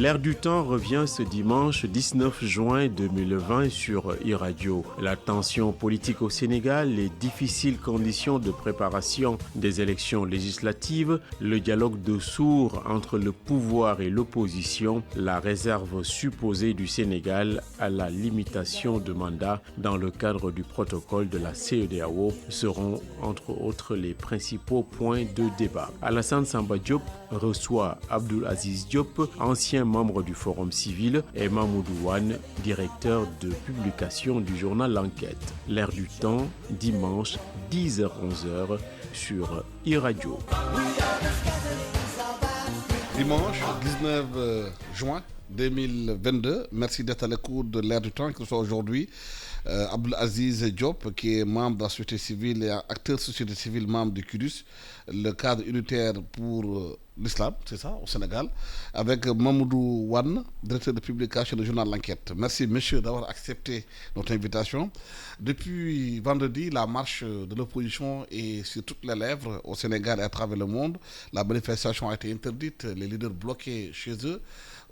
L'air du temps revient ce dimanche 19 juin 2020 sur e-radio. La tension politique au Sénégal, les difficiles conditions de préparation des élections législatives, le dialogue de sourds entre le pouvoir et l'opposition, la réserve supposée du Sénégal à la limitation de mandat dans le cadre du protocole de la CEDEAO seront entre autres les principaux points de débat. Alassane Samba Diop reçoit Abdoul Aziz Diop, ancien membre du Forum civil, et Mamoudou Wane, directeur de publication du journal L'Enquête. L'air du temps, dimanche 10h-11h sur e-radio. Dimanche 19 juin 2022, merci d'être à l'écoute de l'air du temps, que ce soit aujourd'hui. Abdoul Aziz Diop, qui est membre de la société civile et acteur de la société civile, membre du CUDUS, le cadre unitaire pour l'islam, c'est ça, au Sénégal, avec Mamoudou Wane, directeur de publication du journal L'Enquête. Merci, monsieur, d'avoir accepté notre invitation. Depuis vendredi, la marche de l'opposition est sur toutes les lèvres au Sénégal et à travers le monde. La manifestation a été interdite, les leaders bloqués chez eux.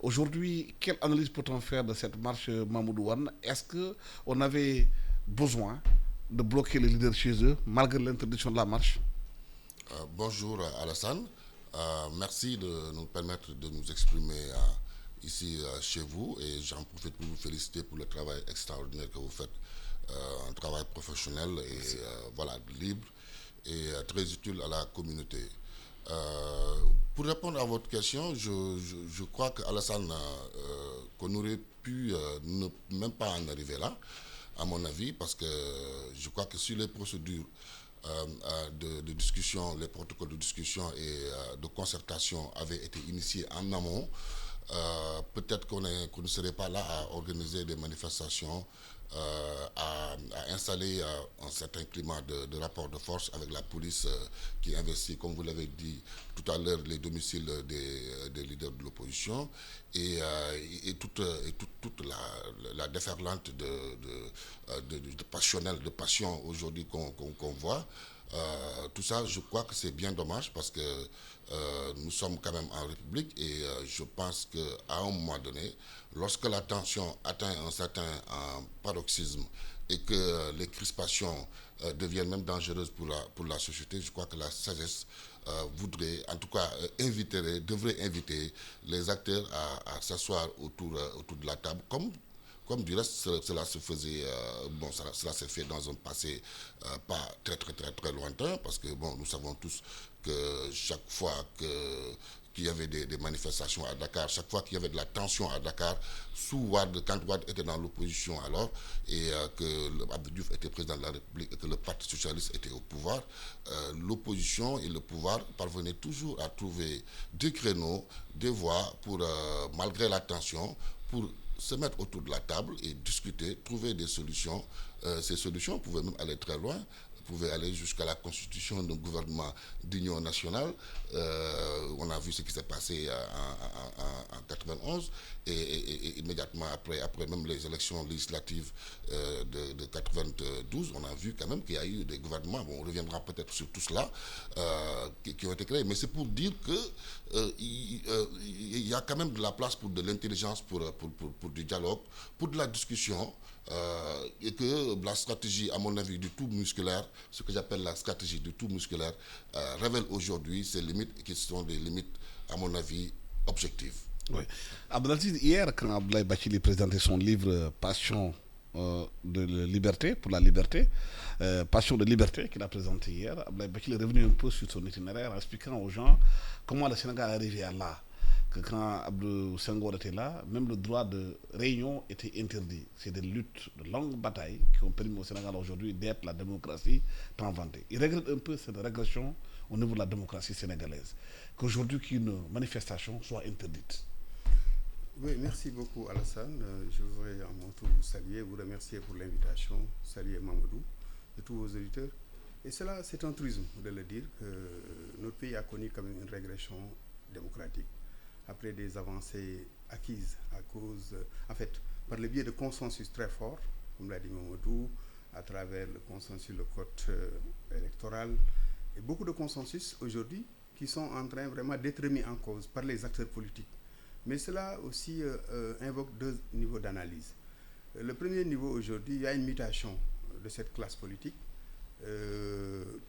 Aujourd'hui, quelle analyse peut-on faire de cette marche, Mamoudou Wane? Est-ce qu'on avait besoin de bloquer les leaders chez eux, malgré l'interdiction de la marche? Bonjour Alassane, merci de nous permettre de nous exprimer ici chez vous, et j'en profite pour vous féliciter pour le travail extraordinaire que vous faites, un travail professionnel et voilà, libre et très utile à la communauté. Pour répondre à votre question, je crois qu'Alassane, qu'on aurait pu ne même pas en arriver là, à mon avis, parce que je crois que sur les procédures de discussion, les protocoles de discussion et de concertation avaient été initiés en amont, peut-être qu'on ne serait pas là à organiser des manifestations, à installer un certain climat de rapport de force avec la police qui investit, comme vous l'avez dit tout à l'heure, les domiciles des leaders de l'opposition et toute la déferlante de passionnel, de passion aujourd'hui qu'on voit. Tout ça, je crois que c'est bien dommage parce que nous sommes quand même en République et je pense qu'à un moment donné, lorsque la tension atteint un certain paroxysme et que les crispations deviennent même dangereuses pour la société, je crois que la sagesse voudrait, en tout cas devrait inviter les acteurs à s'asseoir autour de la table, comme du reste, cela se faisait, cela s'est fait dans un passé pas très lointain, parce que nous savons tous que chaque fois qu'il y avait des manifestations à Dakar, chaque fois qu'il y avait de la tension à Dakar, sous Wade, quand Wade était dans l'opposition alors, et que Abdou Diouf était président de la République et que le Parti socialiste était au pouvoir, l'opposition et le pouvoir parvenaient toujours à trouver des créneaux, des voies pour, malgré la tension, pour se mettre autour de la table et discuter, trouver des solutions. Ces solutions pouvaient même aller très loin, pouvaient aller jusqu'à la constitution d'un gouvernement d'union nationale. On a vu ce qui s'est passé en 91 et immédiatement après même les élections législatives de 92, on a vu quand même qu'il y a eu des gouvernements, on reviendra peut-être sur tout cela, qui ont été créés. Mais c'est pour dire que il y a quand même de la place pour de l'intelligence, pour du dialogue, pour de la discussion, et que la stratégie, à mon avis, du tout musculaire, ce que j'appelle la stratégie du tout musculaire, révèle aujourd'hui ces limites qui sont des limites, à mon avis, objectives. Oui. Abdelaziz, hier, quand Abdoulaye Bachili présentait son livre Passion de liberté, pour la liberté, Passion de liberté qu'il a présenté hier, Abdoulaye Bachili est revenu un peu sur son itinéraire en expliquant aux gens comment le Sénégal est arrivé à là. Que quand Abdou Senghor était là, même le droit de réunion était interdit. C'est des luttes, de longues batailles qui ont permis au Sénégal aujourd'hui d'être la démocratie tant vantée. Il regrette un peu cette régression au niveau de la démocratie sénégalaise. Qu'aujourd'hui qu'une manifestation soit interdite. Oui, merci beaucoup Alassane. Je voudrais à mon tour vous saluer, vous remercier pour l'invitation, saluer Mamadou et tous vos auditeurs. Et cela, c'est un truisme de le dire que notre pays a connu quand même une régression démocratique après des avancées acquises à cause, en fait, par le biais de consensus très forts, comme l'a dit Mamadou, à travers le consensus, le code électoral, et beaucoup de consensus aujourd'hui qui sont en train vraiment d'être mis en cause par les acteurs politiques. Mais cela aussi invoque deux niveaux d'analyse. Le premier niveau aujourd'hui, il y a une mutation de cette classe politique,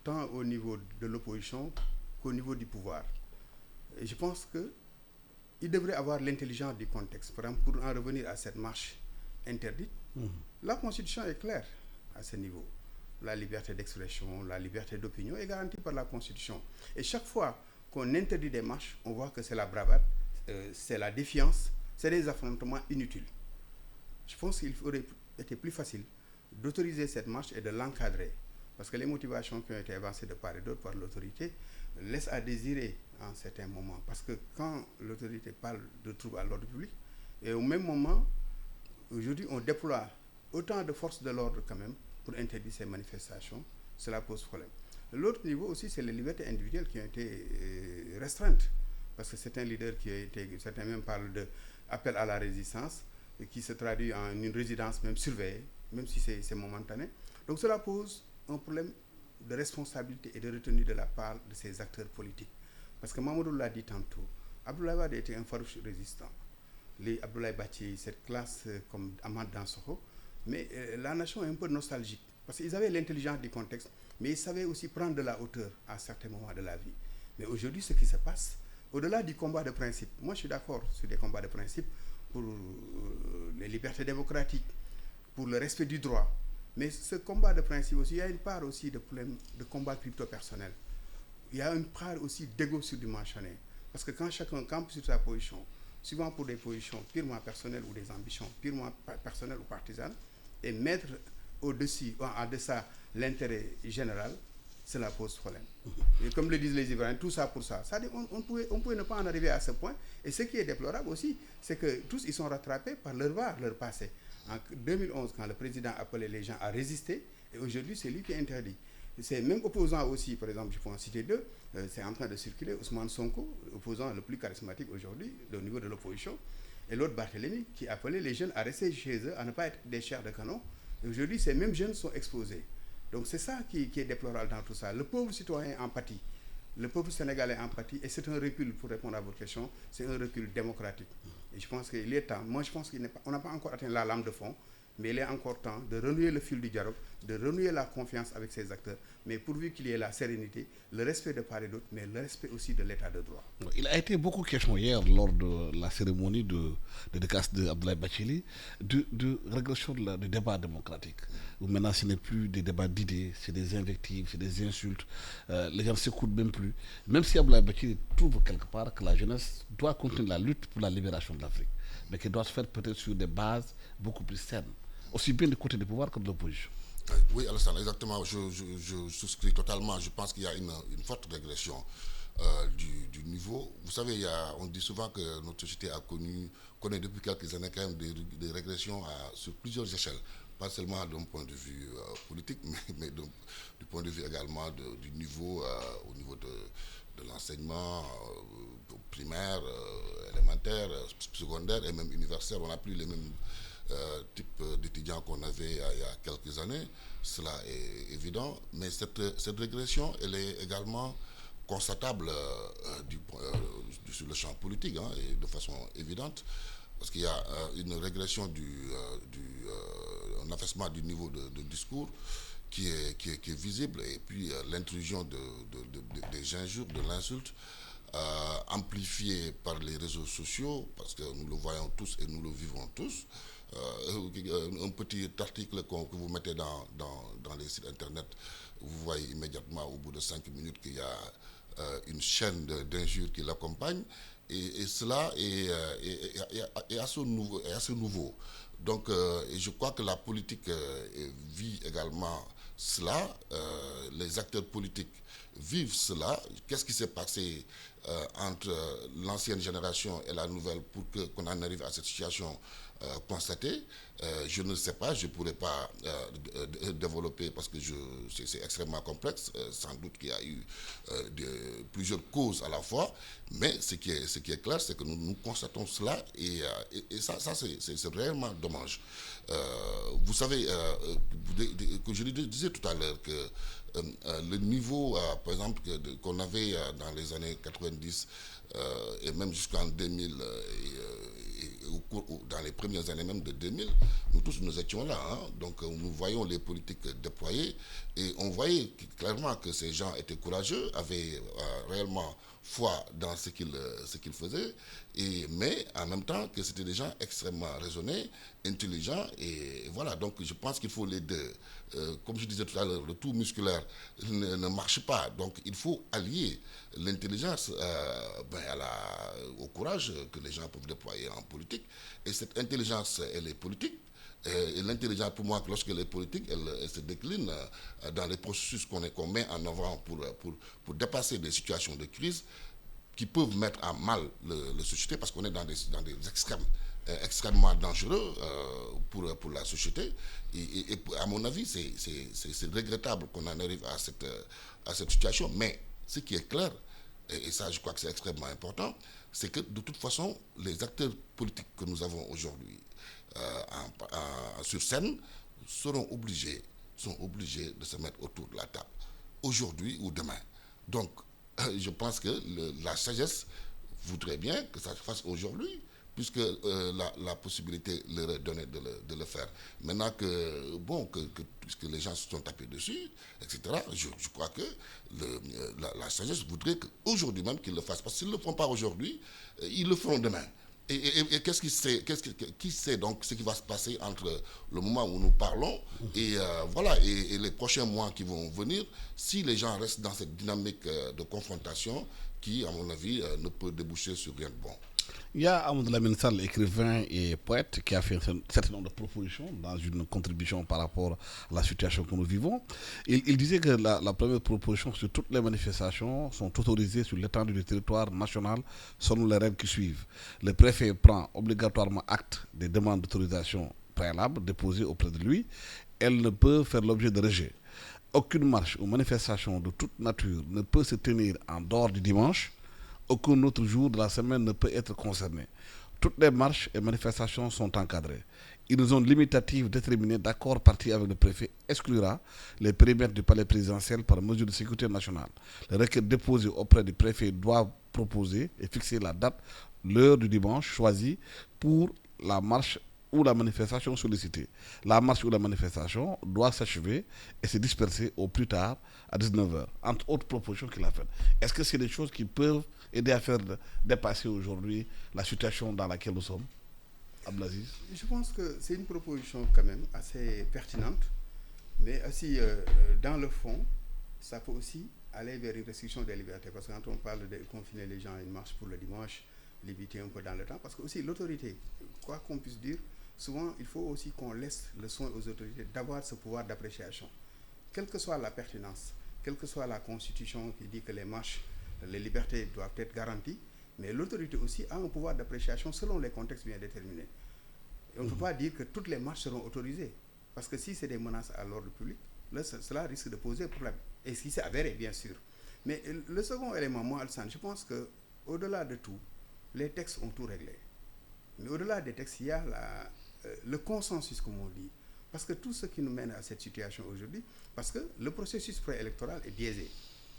tant au niveau de l'opposition qu'au niveau du pouvoir. Et je pense qu'il devrait avoir l'intelligence du contexte. Par exemple, pour en revenir à cette marche interdite, la Constitution est claire à ce niveau. La liberté d'expression, la liberté d'opinion est garantie par la Constitution. Et chaque fois qu'on interdit des marches, on voit que c'est la bravade, c'est la défiance, c'est des affrontements inutiles. Je pense qu'il aurait été plus facile d'autoriser cette marche et de l'encadrer. Parce que les motivations qui ont été avancées de part et d'autre par l'autorité laissent à désirer en certains moments. Parce que quand l'autorité parle de troubles à l'ordre public, et au même moment, aujourd'hui, on déploie autant de forces de l'ordre quand même pour interdire ces manifestations, cela pose problème. L'autre niveau aussi, c'est les libertés individuelles qui ont été restreintes. Parce que certains leaders certains même parlent d'appel à la résistance, qui se traduit en une résidence même surveillée, même si c'est momentané. Donc cela pose un problème de responsabilité et de retenue de la part de ces acteurs politiques. Parce que Mamadou l'a dit tantôt, Abdoulaye Wade était un farouche résistant. Les Abdoulaye Bathily, cette classe comme Ahmad Dansokho, mais la nation est un peu nostalgique. Parce qu'ils avaient l'intelligence du contexte, mais ils savaient aussi prendre de la hauteur à certains moments de la vie. Mais aujourd'hui, ce qui se passe, au-delà du combat de principe, moi je suis d'accord sur des combats de principe pour les libertés démocratiques, pour le respect du droit. Mais ce combat de principe aussi, il y a une part aussi de problème de combat crypto-personnel. Il y a une part aussi d'égo surdimensionné. Parce que quand chacun campe sur sa position, souvent pour des positions purement personnelles ou des ambitions purement personnelles ou partisanes, et mettre au-dessus, en deçà l'intérêt général, cela pose problème. Et comme le disent les Ivoiriens, tout ça pour ça. On pouvait ne pas en arriver à ce point. Et ce qui est déplorable aussi, c'est que tous ils sont rattrapés par leur passé. En 2011, quand le président appelait les gens à résister, et aujourd'hui c'est lui qui est interdit. Ces mêmes opposants aussi, par exemple, je peux en citer deux, c'est en train de circuler, Ousmane Sonko, opposant le plus charismatique aujourd'hui au niveau de l'opposition, et l'autre Barthélémy, qui appelait les jeunes à rester chez eux, à ne pas être des chairs de canon. Et aujourd'hui, ces mêmes jeunes sont exposés. Donc c'est ça qui est déplorable dans tout ça. Le pauvre citoyen empathie, le peuple sénégalais empathie, et c'est un recul, pour répondre à votre question, c'est un recul démocratique. Et je pense qu'il est temps, moi je pense qu'on n'a pas encore atteint la lame de fond, mais il est encore temps de renouer le fil du dialogue, de renouer la confiance avec ces acteurs, mais pourvu qu'il y ait la sérénité, le respect de part et d'autre, mais le respect aussi de l'état de droit. Il a été beaucoup question hier lors de la cérémonie de dédicace d'Abdoulaye Bathily de régression du débat démocratique. Où maintenant ce n'est plus des débats d'idées, c'est des invectives, c'est des insultes. Les gens ne s'écoutent même plus. Même si Abdoulaye Bathily trouve quelque part que la jeunesse doit continuer la lutte pour la libération de l'Afrique, mais qu'elle doit se faire peut-être sur des bases beaucoup plus saines, aussi bien du côté du pouvoir que de l'opposition. Oui, Alassane, exactement. Je souscris totalement. Je pense qu'il y a une forte régression du niveau. Vous savez, on dit souvent que notre société connaît depuis quelques années quand même des régressions sur plusieurs échelles. Pas seulement d'un point de vue politique, mais du point de vue également du niveau, au niveau de l'enseignement primaire, élémentaire, secondaire et même universitaire. On n'a plus les mêmes type d'étudiants qu'on avait il y a quelques années, cela est évident, mais cette régression, elle est également constatable sur le champ politique, et de façon évidente, parce qu'il y a une régression un affaissement du niveau de discours qui est visible, et puis l'intrusion des injures, de l'insulte, amplifiée par les réseaux sociaux, parce que nous le voyons tous et nous le vivons tous. Un petit article que vous mettez dans les sites internet, vous voyez immédiatement au bout de 5 minutes qu'il y a une chaîne d'injures qui l'accompagne, et cela est assez nouveau. Donc je crois que la politique vit également cela, les acteurs politiques vivent cela. Qu'est-ce qui s'est passé entre l'ancienne génération et la nouvelle pour qu'on en arrive à cette situation constaté. Je ne sais pas, je ne pourrais pas développer parce que c'est extrêmement complexe. Sans doute qu'il y a eu plusieurs causes à la fois, mais ce qui est clair, c'est que nous constatons cela et ça c'est réellement dommage. Vous savez, que je disais tout à l'heure que le niveau, par exemple, qu'on avait dans les années 90 et même jusqu'en 2000 dans les premières années même de 2000, nous tous nous étions là. Donc nous voyons les politiques déployées et on voyait clairement que ces gens étaient courageux, avaient réellement foi dans ce qu'ils faisaient, mais en même temps que c'était des gens extrêmement raisonnés, intelligents, et voilà, donc je pense qu'il faut les deux. Comme je disais tout à l'heure, le tout musculaire ne marche pas, donc il faut allier l'intelligence au courage que les gens peuvent déployer en politique, et cette intelligence, elle est politique. Et l'intelligence, pour moi, lorsqu'elle est politique, elle se décline dans les processus qu'on met en avant pour dépasser des situations de crise qui peuvent mettre à mal la société, parce qu'on est dans des extrêmes extrêmement dangereux pour la société. Et à mon avis, c'est regrettable qu'on en arrive à cette situation. Mais ce qui est clair, et ça je crois que c'est extrêmement important, c'est que de toute façon, les acteurs politiques que nous avons aujourd'hui sur scène sont obligés de se mettre autour de la table, aujourd'hui ou demain. Donc, je pense que la sagesse voudrait bien que ça se fasse aujourd'hui, puisque la possibilité leur est donnée de le faire. Maintenant puisque les gens se sont tapés dessus, etc., je crois que la sagesse voudrait qu'aujourd'hui même qu'ils le fassent. Parce qu'ils ne le font pas aujourd'hui, ils le feront demain. Et qui sait donc ce qui va se passer entre le moment où nous parlons et et les prochains mois qui vont venir, si les gens restent dans cette dynamique de confrontation qui, à mon avis, ne peut déboucher sur rien de bon. Il y a Amadou Lamine Sall, écrivain et poète, qui a fait un certain nombre de propositions dans une contribution par rapport à la situation que nous vivons. Il disait que la première proposition, sur toutes les manifestations sont autorisées sur l'étendue du territoire national selon les règles qui suivent. Le préfet prend obligatoirement acte des demandes d'autorisation préalables déposées auprès de lui. Elles ne peuvent faire l'objet de rejet. Aucune marche ou manifestation de toute nature ne peut se tenir en dehors du dimanche. Aucun autre jour de la semaine ne peut être concerné. Toutes les marches et manifestations sont encadrées. Une zone limitative déterminée d'accord parti avec le préfet exclura les périmètres du palais présidentiel par mesure de sécurité nationale. Les requêtes déposées auprès du préfet doivent proposer et fixer la date, l'heure du dimanche choisie pour la marche ou la manifestation sollicitée. La marche ou la manifestation doit s'achever et se disperser au plus tard à 19h, entre autres propositions qu'il a faites. Est-ce que c'est des choses qui peuvent aider à faire dépasser aujourd'hui la situation dans laquelle nous sommes, Abdelaziz? Je pense que c'est une proposition quand même assez pertinente, mais aussi dans le fond, ça peut aussi aller vers une restriction des libertés, parce que quand on parle de confiner les gens à une marche pour le dimanche, limiter un peu dans le temps, parce que aussi l'autorité, quoi qu'on puisse dire, souvent il faut aussi qu'on laisse le soin aux autorités d'avoir ce pouvoir d'appréciation. Quelle que soit la pertinence, quelle que soit la constitution qui dit que les marches, les libertés doivent être garanties, mais l'autorité aussi a un pouvoir d'appréciation selon les contextes bien déterminés. Et on ne peut pas dire que toutes les marches seront autorisées, parce que si c'est des menaces à l'ordre public, là, cela risque de poser problème. Et ce qui s'est avéré, bien sûr. Mais le second élément, moi, Alassane, je pense qu'au-delà de tout, les textes ont tout réglé. Mais au-delà des textes, il y a le consensus, comme on dit. Parce que tout ce qui nous mène à cette situation aujourd'hui, parce que le processus préélectoral est biaisé.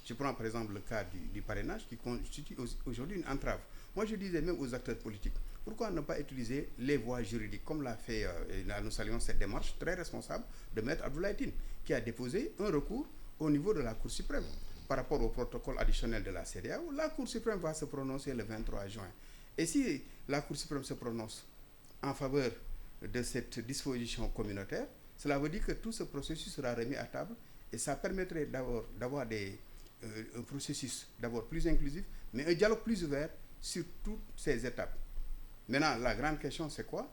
Je prends par exemple le cas du parrainage qui constitue aujourd'hui une entrave. Moi, je disais même aux acteurs politiques, pourquoi ne pas utiliser les voies juridiques, comme l'a fait, et là nous saluons cette démarche très responsable de Maître Abdoulaye Tine, qui a déposé un recours au niveau de la Cour suprême. Par rapport au protocole additionnel de la CEDEAO, la Cour suprême va se prononcer le 23 juin. Et si la Cour suprême se prononce en faveur de cette disposition communautaire, cela veut dire que tout ce processus sera remis à table et ça permettrait d'avoir un processus d'abord plus inclusif, mais un dialogue plus ouvert sur toutes ces étapes. Maintenant, la grande question, c'est quoi?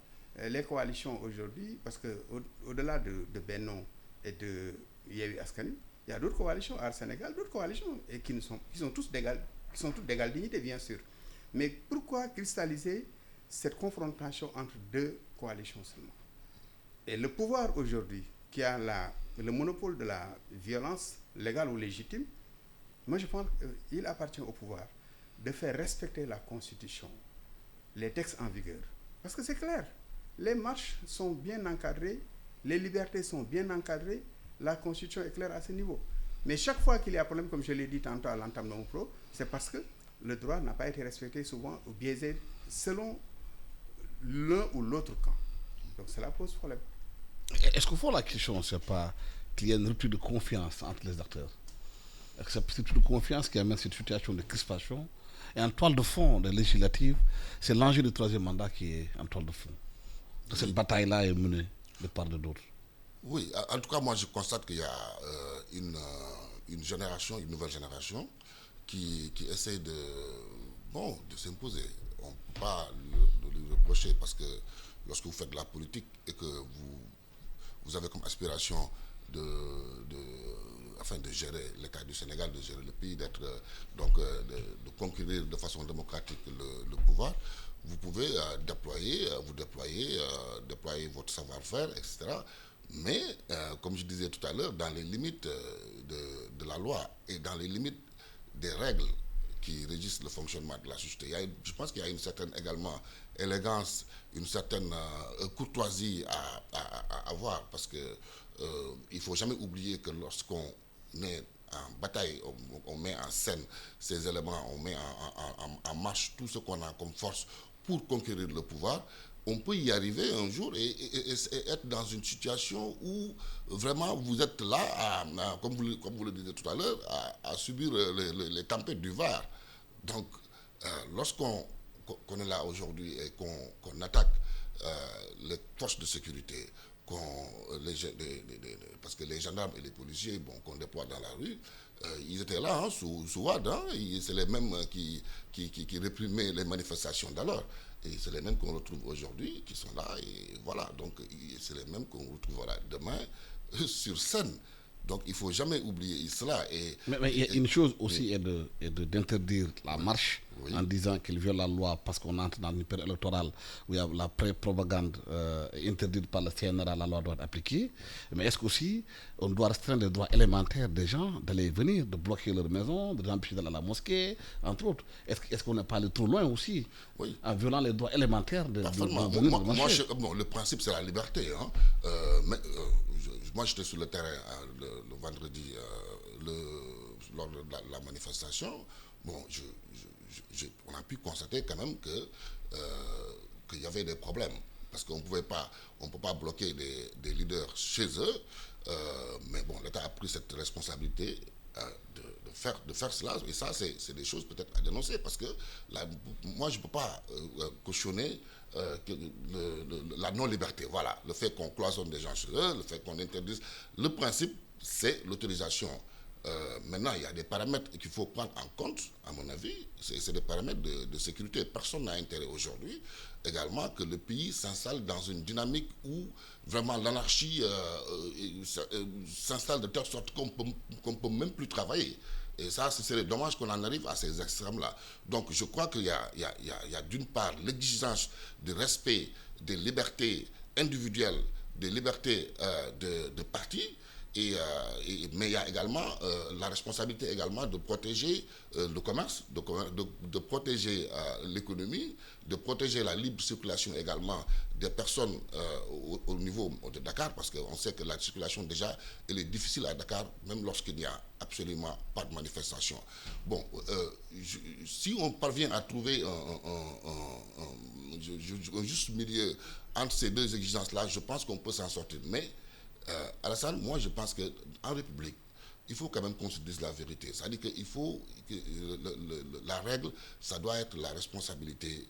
Les coalitions aujourd'hui, parce qu'au-delà de Benno et de Yewwi Askan Wi, il y a d'autres coalitions, Aar Sénégal, d'autres coalitions, et qui sont toutes d'égale dignité, bien sûr. Mais pourquoi cristalliser cette confrontation entre deux coalition seulement. Et le pouvoir aujourd'hui, qui a le monopole de la violence légale ou légitime, moi je pense qu'il appartient au pouvoir de faire respecter la Constitution, les textes en vigueur. Parce que c'est clair, les marches sont bien encadrées, les libertés sont bien encadrées, la Constitution est claire à ce niveau. Mais chaque fois qu'il y a problème, comme je l'ai dit tantôt à l'entame de mon propos, c'est parce que le droit n'a pas été respecté souvent ou biaisé selon l'un ou l'autre camp. Donc cela pose problème. Est-ce qu'au fond la question, c'est pas qu'il y a une rupture de confiance entre les acteurs? C'est cette rupture de confiance qui amène cette situation de crispation. Et en toile de fond des législatives, c'est l'enjeu du troisième mandat qui est en toile de fond. Cette bataille-là est menée de part et d'autre. Oui, en tout cas, moi je constate qu'il y a une nouvelle génération qui essaie de s'imposer. On ne peut pas lui reprocher parce que lorsque vous faites de la politique et que vous avez comme aspiration de gérer l'État du Sénégal, de gérer le pays, de conquérir de façon démocratique le pouvoir, vous pouvez déployer votre savoir-faire, etc. Mais, comme je disais tout à l'heure, dans les limites de la loi et dans les limites des règles qui régissent le fonctionnement de la société. Je pense qu'il y a une certaine également élégance, une certaine courtoisie à avoir, parce que il ne faut jamais oublier que lorsqu'on est en bataille, on met en scène ces éléments, on met en marche tout ce qu'on a comme force pour conquérir le pouvoir. On peut y arriver un jour et être dans une situation où vraiment vous êtes là, comme vous le disiez tout à l'heure, à subir les tempêtes du Var. Donc, lorsqu'on est là aujourd'hui et qu'on attaque les forces de sécurité, parce que les gendarmes et les policiers qu'on déploie dans la rue, ils étaient là, sous Wade, c'est les mêmes qui réprimaient les manifestations d'alors. Et c'est les mêmes qu'on retrouve aujourd'hui, qui sont là, et voilà, donc c'est les mêmes qu'on retrouvera demain sur scène. Donc il ne faut jamais oublier cela. Mais il y a une chose aussi, d'interdire la marche, oui, en disant qu'il viole la loi parce qu'on entre dans une période électorale où il y a la pré-propagande interdite par le CNRA, la loi doit être appliquée. Mais est-ce qu'aussi on doit restreindre les droits élémentaires des gens d'aller venir, de bloquer leur maison, de les empêcher d'aller à la mosquée, entre autres? Est-ce qu'on n'est pas allé trop loin aussi, oui, en violant les droits élémentaires de le principe, c'est la liberté. Moi, j'étais sur le terrain le vendredi lors de la manifestation. Bon, on a pu constater quand même qu'il y avait des problèmes. Parce qu'on ne peut pas bloquer des leaders chez eux. Mais bon, l'État a pris cette responsabilité de faire cela. Et ça, c'est des choses peut-être à dénoncer. Parce que moi, je ne peux pas cautionner la non-liberté. Voilà, le fait qu'on cloisonne des gens chez eux, le fait qu'on interdise. Le principe, c'est l'autorisation. Maintenant, il y a des paramètres qu'il faut prendre en compte, à mon avis. C'est des paramètres de sécurité. Personne n'a intérêt aujourd'hui également que le pays s'installe dans une dynamique où vraiment l'anarchie s'installe de telle sorte qu'on ne peut même plus travailler. Et ça, ce serait dommage qu'on en arrive à ces extrêmes-là. Donc, je crois qu'il y a d'une part l'exigence de respect des libertés individuelles, des libertés de parti, mais il y a également la responsabilité également de protéger le commerce, de protéger l'économie, de protéger la libre circulation également des personnes au niveau de Dakar, parce qu'on sait que la circulation déjà, elle est difficile à Dakar, même lorsqu'il n'y a absolument pas de manifestation. Bon, si on parvient à trouver un juste milieu entre ces deux exigences-là, je pense qu'on peut s'en sortir. Mais Alassane, moi je pense qu'en République, il faut quand même qu'on se dise la vérité. C'est-à-dire qu'il faut que la règle, ça doit être la responsabilité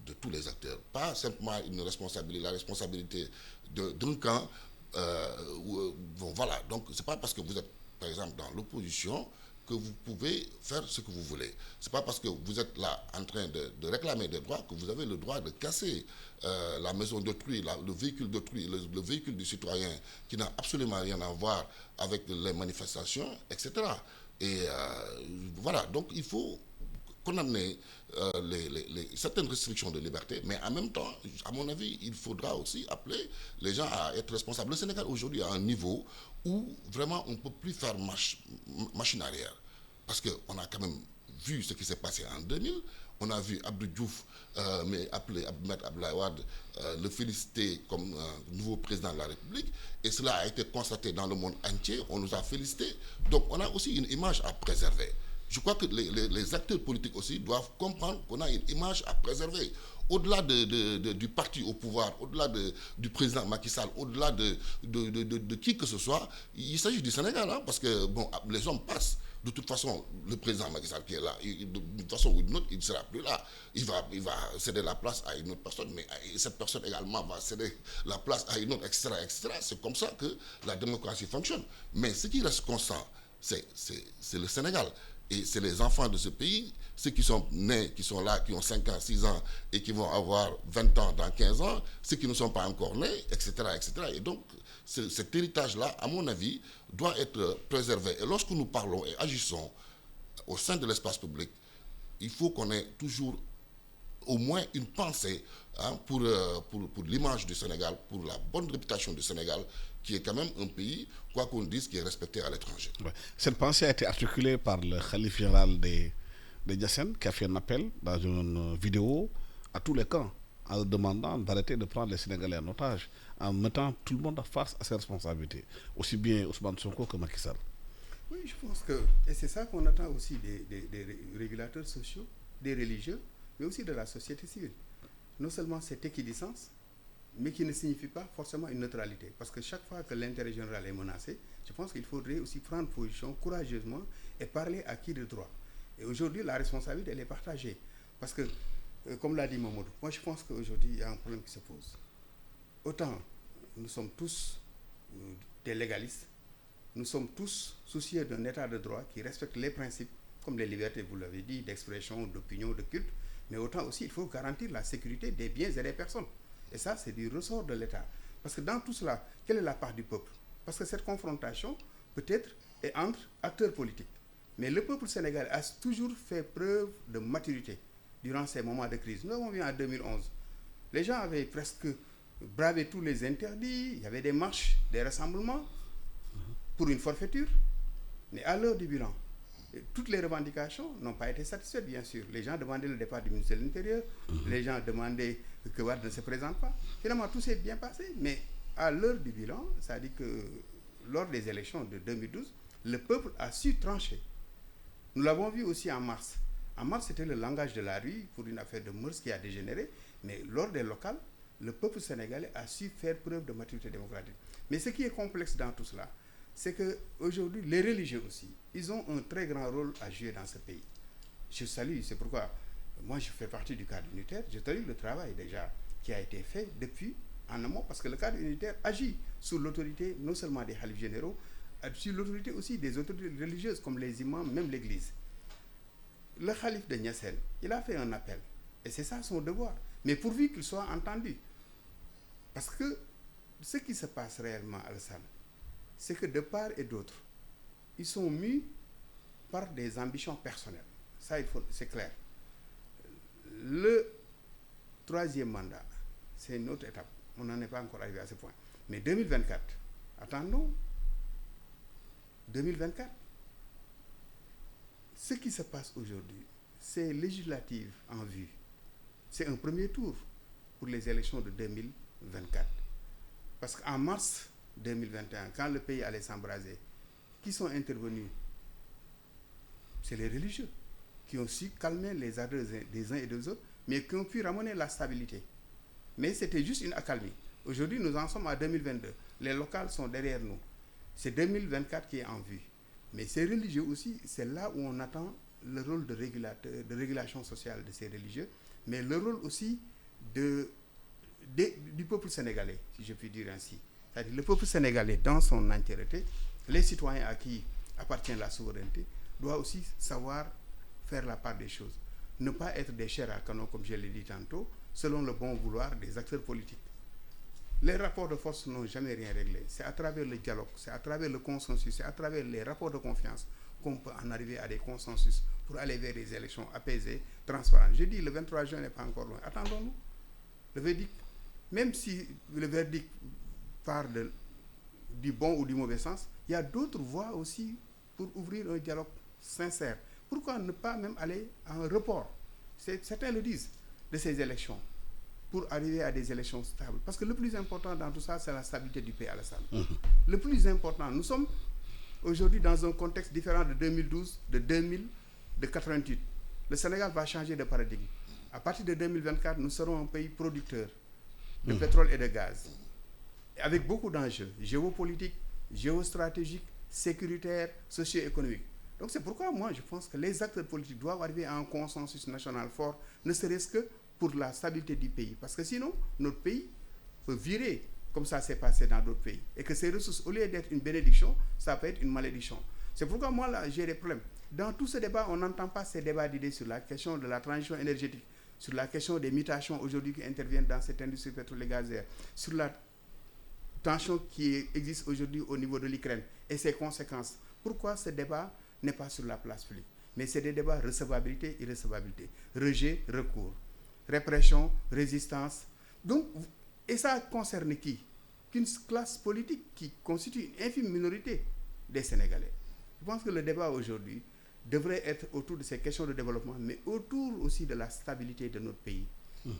de tous les acteurs. Pas simplement la responsabilité d'un camp. Bon, voilà, donc c'est pas parce que vous êtes, par exemple, dans l'opposition que vous pouvez faire ce que vous voulez. C'est pas parce que vous êtes là en train de réclamer des droits que vous avez le droit de casser la maison d'autrui, le véhicule d'autrui, le véhicule du citoyen qui n'a absolument rien à voir avec les manifestations, etc. Et voilà, donc il faut condamner certaines restrictions de liberté, mais en même temps, à mon avis, il faudra aussi appeler les gens à être responsables. Le Sénégal aujourd'hui à un niveau où vraiment on ne peut plus faire machine arrière. Parce qu'on a quand même vu ce qui s'est passé en 2000. On a vu Abdou Diouf, mais appelé Maître Abdoulaye Wade, le féliciter comme nouveau président de la République. Et cela a été constaté dans le monde entier. On nous a félicités. Donc on a aussi une image à préserver. Je crois que les acteurs politiques aussi doivent comprendre qu'on a une image à préserver. Au-delà du parti au pouvoir, au-delà du président Macky Sall, au-delà de qui que ce soit, il s'agit du Sénégal, hein, parce que bon, les hommes passent. De toute façon, le président Macky Sall qui est là, d'une façon ou d'une autre, il ne sera plus là. Il va céder la place à une autre personne, mais cette personne également va céder la place à une autre, etc., etc. C'est comme ça que la démocratie fonctionne. Mais ce qui reste constant, c'est le Sénégal. Et c'est les enfants de ce pays, ceux qui sont nés, qui sont là, qui ont 5 ans, 6 ans et qui vont avoir 20 ans dans 15 ans, ceux qui ne sont pas encore nés, etc. etc. Et donc, cet héritage-là, à mon avis, doit être préservé. Et lorsque nous parlons et agissons au sein de l'espace public, il faut qu'on ait toujours au moins une pensée pour l'image du Sénégal, pour la bonne réputation du Sénégal, qui est quand même un pays, quoi qu'on dise, qui est respecté à l'étranger. Ouais. Cette pensée a été articulée par le khalife général des Niassènes, qui a fait un appel dans une vidéo à tous les camps, en demandant d'arrêter de prendre les Sénégalais en otage, en mettant tout le monde face à ses responsabilités, aussi bien Ousmane Sonko que Macky Sall. Oui, je pense que, et c'est ça qu'on attend aussi des régulateurs sociaux, des religieux, mais aussi de la société civile. Non seulement cette équidistance, mais qui ne signifie pas forcément une neutralité. Parce que chaque fois que l'intérêt général est menacé, je pense qu'il faudrait aussi prendre position courageusement et parler à qui de droit. Et aujourd'hui, la responsabilité, elle est partagée. Parce que, comme l'a dit Mamadou, moi je pense qu'aujourd'hui, il y a un problème qui se pose. Autant nous sommes tous des légalistes, nous sommes tous soucieux d'un état de droit qui respecte les principes, comme les libertés, vous l'avez dit, d'expression, d'opinion, de culte, mais autant aussi, il faut garantir la sécurité des biens et des personnes. Et ça, c'est du ressort de l'État. Parce que dans tout cela, quelle est la part du peuple? Parce que cette confrontation, peut-être, est entre acteurs politiques. Mais le peuple sénégalais a toujours fait preuve de maturité durant ces moments de crise. Nous avons vu en 2011, les gens avaient presque bravé tous les interdits, il y avait des marches, des rassemblements pour une forfaiture. Mais à l'heure du bilan, toutes les revendications n'ont pas été satisfaites, bien sûr. Les gens demandaient le départ du ministre de l'Intérieur, les gens demandaient que Wade ne se présente pas. Finalement, tout s'est bien passé, mais à l'heure du bilan, ça dit que lors des élections de 2012, le peuple a su trancher. Nous l'avons vu aussi en mars. En mars, c'était le langage de la rue pour une affaire de mœurs qui a dégénéré, mais lors des locales, le peuple sénégalais a su faire preuve de maturité démocratique. Mais ce qui est complexe dans tout cela, c'est qu'aujourd'hui, les religieux aussi, ils ont un très grand rôle à jouer dans ce pays. Je salue, c'est pourquoi moi je fais partie du cadre unitaire, je salue le travail déjà qui a été fait depuis en amont, parce que le cadre unitaire agit sous l'autorité non seulement des khalifes généraux, sur l'autorité aussi des autorités religieuses comme les imams, même l'église. Le khalife de Niassène, il a fait un appel, et c'est ça son devoir, mais pourvu qu'il soit entendu. Parce que ce qui se passe réellement, Alassane, c'est que de part et d'autre, ils sont mus par des ambitions personnelles. Ça, c'est clair. Le troisième mandat, c'est une autre étape. On n'en est pas encore arrivé à ce point. Mais 2024, attendons. 2024. Ce qui se passe aujourd'hui, c'est législative en vue. C'est un premier tour pour les élections de 2024. Parce qu'en mars 2021, quand le pays allait s'embraser, qui sont intervenus? C'est les religieux qui ont su calmer les ardeurs des uns et des autres, mais qui ont pu ramener la stabilité. Mais c'était juste une accalmie. Aujourd'hui, nous en sommes à 2022. Les locales sont derrière nous. C'est 2024 qui est en vue. Mais ces religieux aussi, c'est là où on attend le rôle de régulation sociale de ces religieux, mais le rôle aussi du peuple sénégalais, si je puis dire ainsi. C'est-à-dire le peuple sénégalais dans son entièreté, les citoyens à qui appartient la souveraineté, doivent aussi savoir faire la part des choses. Ne pas être des chairs à canon, comme je l'ai dit tantôt, selon le bon vouloir des acteurs politiques. Les rapports de force n'ont jamais rien réglé. C'est à travers le dialogue, c'est à travers le consensus, c'est à travers les rapports de confiance qu'on peut en arriver à des consensus pour aller vers des élections apaisées, transparentes. Je dis le 23 juin n'est pas encore loin. Attendons-nous. Le verdict, même si le verdict part du bon ou du mauvais sens, il y a d'autres voies aussi pour ouvrir un dialogue sincère. Pourquoi ne pas même aller à un report, certains le disent, de ces élections, pour arriver à des élections stables. Parce que le plus important dans tout ça, c'est la stabilité du pays, Alassane. Le plus important, nous sommes aujourd'hui dans un contexte différent de 2012, de 2000, de 88. Le Sénégal va changer de paradigme. À partir de 2024, nous serons un pays producteur de pétrole et de gaz, avec beaucoup d'enjeux géopolitiques, géostratégiques, sécuritaires, socio-économiques. Donc c'est pourquoi moi je pense que les acteurs politiques doivent arriver à un consensus national fort, ne serait-ce que pour la stabilité du pays. Parce que sinon, notre pays peut virer, comme ça s'est passé dans d'autres pays. Et que ces ressources, au lieu d'être une bénédiction, ça peut être une malédiction. C'est pourquoi moi là, j'ai des problèmes. Dans tout ce débat, on n'entend pas ces débats d'idées sur la question de la transition énergétique, sur la question des mutations aujourd'hui qui interviennent dans cette industrie pétrolière et gazière, sur la tension qui existe aujourd'hui au niveau de l'Ukraine et ses conséquences. Pourquoi ce débat n'est pas sur la place publique? Mais c'est des débats recevabilité, irrecevabilité, rejet, recours, répression, résistance. Donc, et ça concerne qui? Qu'une classe politique qui constitue une infime minorité des Sénégalais. Je pense que le débat aujourd'hui devrait être autour de ces questions de développement, mais autour aussi de la stabilité de notre pays,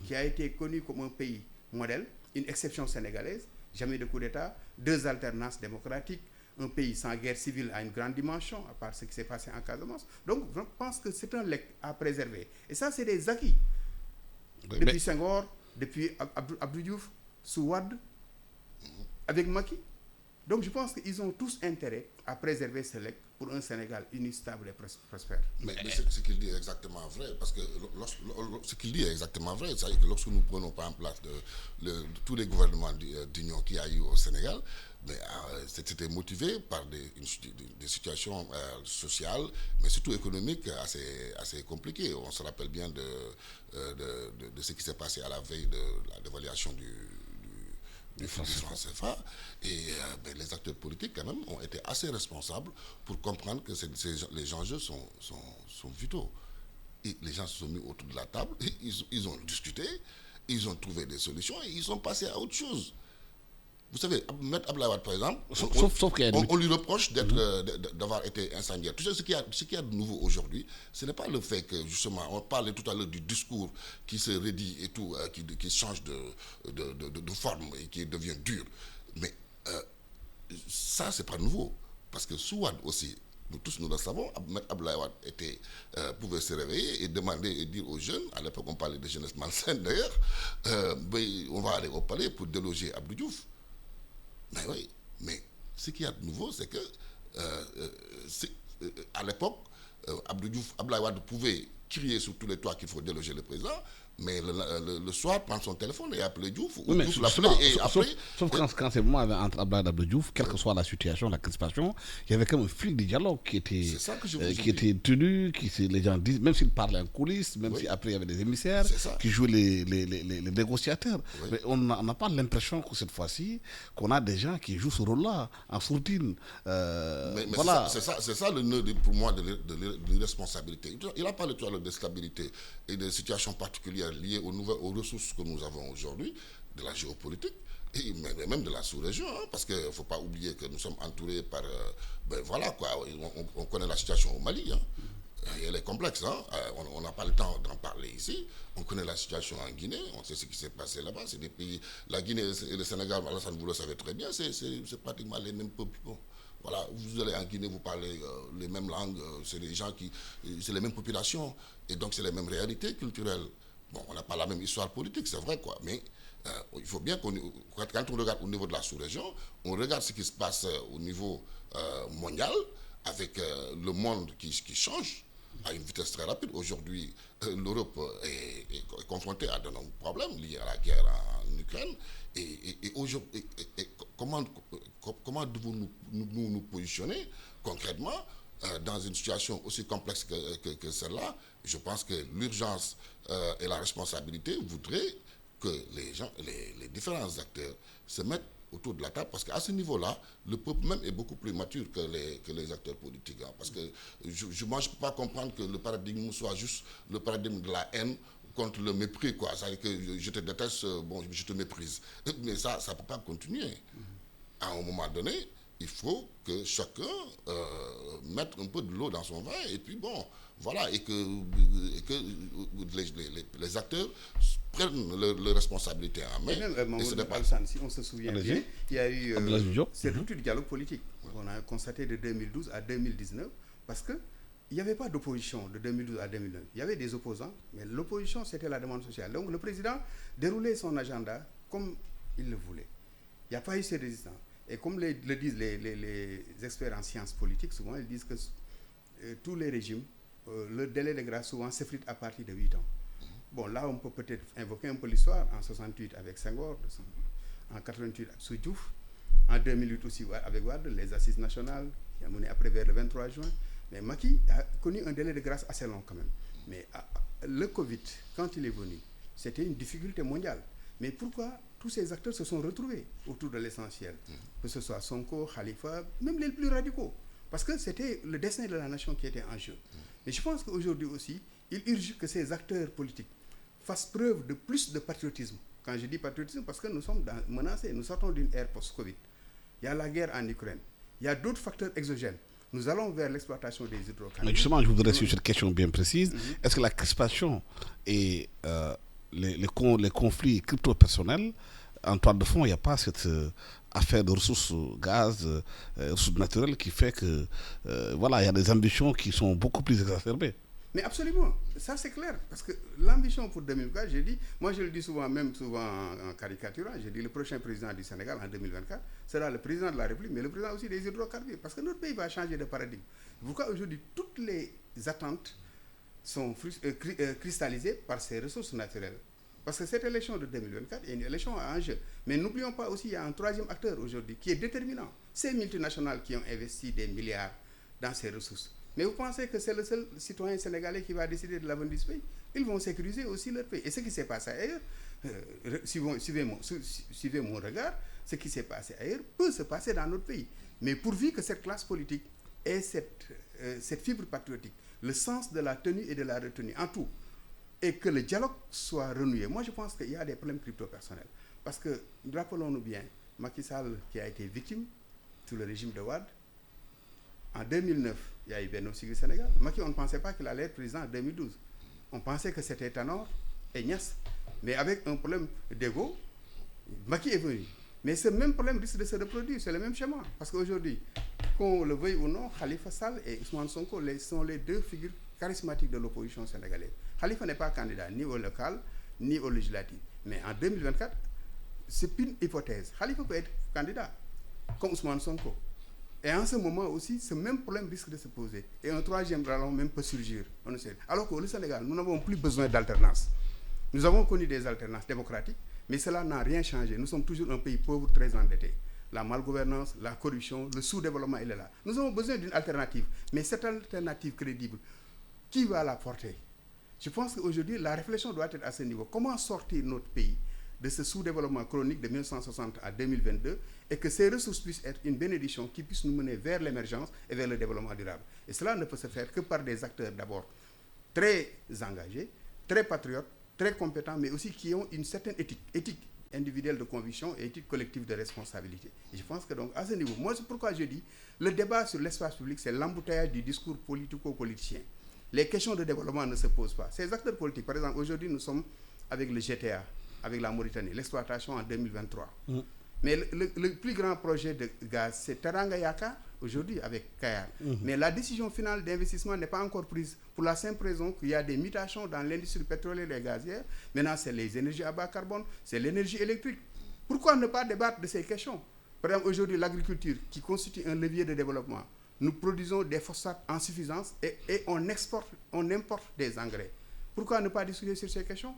qui a été connu comme un pays modèle, une exception sénégalaise, jamais de coup d'État, 2 alternances démocratiques, un pays sans guerre civile à une grande dimension, à part ce qui s'est passé en Casamance. Donc, je pense que c'est un legs à préserver. Et ça, c'est des acquis. Oui, depuis Senghor, depuis Abdou Diouf, sous Wade, avec Macky. Donc, je pense qu'ils ont tous intérêt à préserver ce legs pour un Sénégal uni, stable et prospère. Mais ce qu'il dit est exactement vrai, parce que ce qu'il dit est exactement vrai. C'est-à-dire que lorsque nous prenons par exemple tous les gouvernements d'union qu'il y a eu au Sénégal, mais c'était motivé par des situations sociales, mais surtout économiques assez compliquées. On se rappelle bien de ce qui s'est passé à la veille de la dévaluation du franc CFA. Et les acteurs politiques, quand même, ont été assez responsables pour comprendre que les enjeux sont vitaux. Et les gens se sont mis autour de la table, ils ont discuté, ils ont trouvé des solutions et ils sont passés à autre chose. Vous savez, M. Abdoulaye Wade, par exemple, on lui reproche d'avoir été incendiaire. Tu sais, ce qu'il y a de nouveau aujourd'hui, ce n'est pas le fait que, justement, on parlait tout à l'heure du discours qui se rédit et tout, qui change de forme et qui devient dur. Mais ça, c'est pas nouveau. Parce que sous Wade aussi, nous tous nous le savons, M. Abdoulaye Wade pouvait se réveiller et demander et dire aux jeunes, à l'époque on parlait de jeunesse malsaine d'ailleurs, on va aller au palais pour déloger Abdou Diouf. Mais oui, mais ce qu'il y a de nouveau, c'est que à l'époque, Abdoulaye Wade pouvait crier sur tous les toits qu'il faut déloger le président, mais le soir, prendre son téléphone et appeler Diouf, ou Diouf l'appelait et après... Sauf quand c'est le moment entre Abdoulaye et Abdou Diouf, quelle que soit la situation, la crispation, il y avait comme un fil de dialogue qui était tenu, les gens disent, même s'ils parlaient en coulisses, même si après il y avait des émissaires qui jouaient les négociateurs. Oui. Mais on n'a pas l'impression que cette fois-ci, qu'on a des gens qui jouent ce rôle-là, en sourdine. Mais voilà. C'est ça le nœud pour moi de l'irresponsabilité. Il a parlé tout à l'heure de stabilité et de situations particulières liées aux ressources que nous avons aujourd'hui, de la géopolitique, et même de la sous-région, hein, parce qu'il ne faut pas oublier que nous sommes entourés par... voilà, quoi, on connaît la situation au Mali, hein, elle est complexe, hein, on n'a pas le temps d'en parler ici, on connaît la situation en Guinée, on sait ce qui s'est passé là-bas, c'est des pays... La Guinée et le Sénégal, Alassane, vous le savez très bien, c'est pratiquement les mêmes peuples. Bon. Voilà, vous allez en Guinée, vous parlez les mêmes langues, c'est des gens c'est les mêmes populations, et donc c'est les mêmes réalités culturelles. Bon, on n'a pas la même histoire politique, c'est vrai, quoi, mais il faut bien quand on regarde au niveau de la sous-région, on regarde ce qui se passe au niveau mondial, avec le monde qui change à une vitesse très rapide. Aujourd'hui, l'Europe est confrontée à de nombreux problèmes liés à la guerre en Ukraine, et aujourd'hui, comment devons-nous nous positionner concrètement dans une situation aussi complexe que celle-là? Je pense que l'urgence et la responsabilité voudraient que les différents acteurs se mettent autour de la table, parce qu'à ce niveau-là, le peuple même est beaucoup plus mature que les acteurs politiques. Hein, parce que moi, je ne peux pas comprendre que le paradigme soit juste le paradigme de la haine contre le mépris, quoi. C'est-à-dire que je te déteste, bon, je te méprise. Mais ça ne peut pas continuer. À un moment donné, il faut que chacun mette un peu de l'eau dans son vin, et puis bon, voilà, et que les acteurs prennent leurs responsabilités en main. Et même, si on se souvient bien, il y a eu cette rupture du dialogue politique. On a constaté de 2012 à 2019, parce qu'il n'y avait pas d'opposition de 2012 à 2009. Il y avait des opposants, mais l'opposition, c'était la demande sociale. Donc le président déroulait son agenda comme il le voulait. Il n'y a pas eu ces résistances. Et comme le disent les experts en sciences politiques, souvent, ils disent que tous les régimes, le délai de grâce souvent s'effrite à partir de 8 ans. Bon, là, on peut peut-être invoquer un peu l'histoire, en 68 avec Senghor, en 88 sous Diouf, en 2008 aussi avec Wade, les assises nationales, qui a mené après vers le 23 juin. Mais Macky a connu un délai de grâce assez long quand même. Mais le Covid, quand il est venu, c'était une difficulté mondiale. Mais pourquoi tous ces acteurs se sont retrouvés autour de l'essentiel, que ce soit Sonko, Khalifa, même les plus radicaux, parce que c'était le destin de la nation qui était en jeu. Mais je pense qu'aujourd'hui aussi, il urge que ces acteurs politiques fassent preuve de plus de patriotisme. Quand je dis patriotisme, parce que nous sommes menacés, nous sortons d'une ère post-Covid. Il y a la guerre en Ukraine, il y a d'autres facteurs exogènes. Nous allons vers l'exploitation des hydrocarbures. Mais justement, je voudrais sur cette question bien précise. Est-ce que la crispation et les conflits crypto-personnels, en toile de fond, il n'y a pas cette affaire de ressources gaz, ressources naturelles qui fait que, voilà, il y a des ambitions qui sont beaucoup plus exacerbées. Mais absolument, ça c'est clair, parce que l'ambition pour 2024, moi je le dis souvent, même souvent en caricaturant, je dis le prochain président du Sénégal en 2024 sera le président de la République, mais le président aussi des hydrocarbures, parce que notre pays va changer de paradigme. Pourquoi aujourd'hui toutes les attentes sont cristallisées par ces ressources naturelles? Parce que cette élection de 2024 est une élection à enjeu. Mais n'oublions pas aussi, il y a un troisième acteur aujourd'hui qui est déterminant. Ces multinationales qui ont investi des milliards dans ces ressources. Mais vous pensez que c'est le seul citoyen sénégalais qui va décider de l'avenir de ce pays? Ils vont sécuriser aussi leur pays. Et ce qui s'est passé ailleurs, suivez mon regard, ce qui s'est passé ailleurs peut se passer dans notre pays. Mais pourvu que cette classe politique ait cette fibre patriotique, le sens de la tenue et de la retenue, en tout, et que le dialogue soit renoué. Moi, je pense qu'il y a des problèmes crypto-personnels. Parce que, rappelons-nous bien, Macky Sall qui a été victime sous le régime de Wade, en 2009, il y a eu Benno Siggil Sénégal. Macky, on ne pensait pas qu'il allait être président en 2012. On pensait que c'était Tanor et Niasse. Mais avec un problème d'ego, Macky est venu. Mais ce même problème risque de se reproduire, c'est le même schéma. Parce qu'aujourd'hui, qu'on le veuille ou non, Khalifa Sall et Ousmane Sonko sont les deux figures charismatiques de l'opposition sénégalaise. Khalifa n'est pas candidat ni au local, ni au législatif. Mais en 2024, c'est une hypothèse. Khalifa peut être candidat, comme Ousmane Sonko. Et en ce moment aussi, ce même problème risque de se poser. Et un troisième ballon même peut surgir. On ne sait. Alors qu'au Sénégal, nous n'avons plus besoin d'alternance. Nous avons connu des alternances démocratiques, mais cela n'a rien changé. Nous sommes toujours un pays pauvre, très endetté. La malgouvernance, la corruption, le sous-développement, il est là. Nous avons besoin d'une alternative. Mais cette alternative crédible, qui va la porter? Je pense qu'aujourd'hui, la réflexion doit être à ce niveau. Comment sortir notre pays de ce sous-développement chronique de 1960 à 2022 et que ces ressources puissent être une bénédiction qui puisse nous mener vers l'émergence et vers le développement durable. Et cela ne peut se faire que par des acteurs d'abord très engagés, très patriotes, très compétents, mais aussi qui ont une certaine éthique individuelle de conviction et éthique collective de responsabilité. Et je pense que donc à ce niveau, moi c'est pourquoi je dis, le débat sur l'espace public, c'est l'embouteillage du discours politico-politicien. Les questions de développement ne se posent pas. Ces acteurs politiques, par exemple, aujourd'hui nous sommes avec le GTA, avec la Mauritanie, l'exploitation en 2023. Mais le plus grand projet de gaz, c'est Teranga Yakar, aujourd'hui avec Kayar. Mais la décision finale d'investissement n'est pas encore prise pour la simple raison qu'il y a des mutations dans l'industrie pétrolière et gazière. Maintenant, c'est les énergies à bas carbone, c'est l'énergie électrique. Pourquoi ne pas débattre de ces questions? Par exemple, aujourd'hui, l'agriculture, qui constitue un levier de développement, nous produisons des phosphates en suffisance et on importe des engrais. Pourquoi ne pas discuter sur ces questions?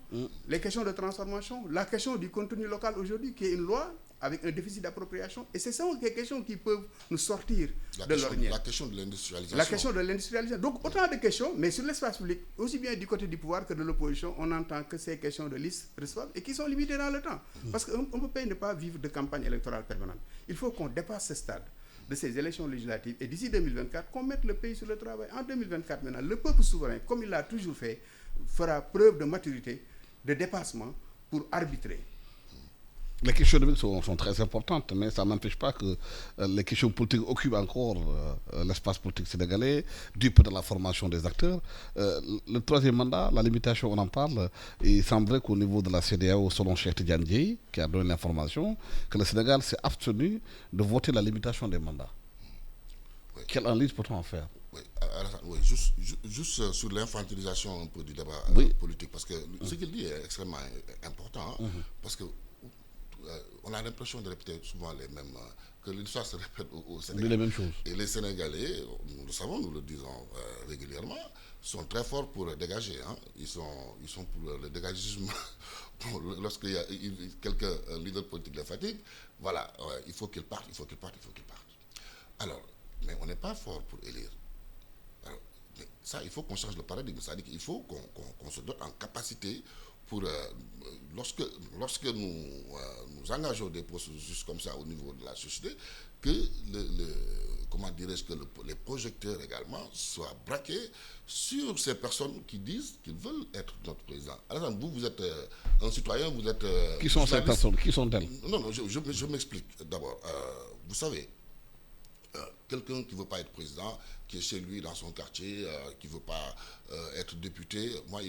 Les questions de transformation, la question du contenu local aujourd'hui, qui est une loi avec un déficit d'appropriation. Et ce sont des questions qui peuvent nous sortir de l'ornière. La question de l'industrialisation. La question de l'industrialisation. Donc autant de questions, mais sur l'espace public, aussi bien du côté du pouvoir que de l'opposition, on n'entend que ces questions de liste recevables et qui sont limitées dans le temps. Parce qu'on ne peut pas ne pas vivre de campagne électorale permanente. Il faut qu'on dépasse ce stade de ces élections législatives et d'ici 2024, qu'on mette le pays sur le travail. En 2024 maintenant, le peuple souverain, comme il l'a toujours fait, fera preuve de maturité, de dépassement pour arbitrer. Les questions économiques sont très importantes, mais ça n'empêche pas que les questions politiques occupent encore l'espace politique sénégalais, du peu de la formation des acteurs. Le troisième mandat, la limitation, on en parle. Il semblerait qu'au niveau de la CEDEAO, selon Cheikh Tidiane Dièye, qui a donné l'information, que le Sénégal s'est abstenu de voter la limitation des mandats. Oui. Quelle analyse peut-on en faire? Oui, juste sur l'infantilisation un peu du débat politique, parce que ce qu'il dit est extrêmement important, parce que on a l'impression de répéter souvent les mêmes, que l'histoire se répète au Sénégal. Les mêmes choses. Et les Sénégalais, nous le savons, nous le disons régulièrement, sont très forts pour dégager. Hein. Ils sont pour le dégagisme. Lorsqu'il y a quelques leaders politiques de fatigue, voilà, il faut qu'ils partent, il faut qu'ils partent. Alors, mais on n'est pas fort pour élire. Alors, mais ça, il faut qu'on change le paradigme. C'est-à-dire qu'il faut qu'on se dote en capacité pour, lorsque nous engageons des processus comme ça au niveau de la société, que comment dirais-je, que les projecteurs également soient braqués sur ces personnes qui disent qu'ils veulent être notre président. Alors vous êtes un citoyen, vous êtes... Qui sont ces personnes? Qui sont-elles? Non, je m'explique d'abord. Vous savez, quelqu'un qui ne veut pas être président, qui est chez lui dans son quartier, qui ne veut pas être député, moi,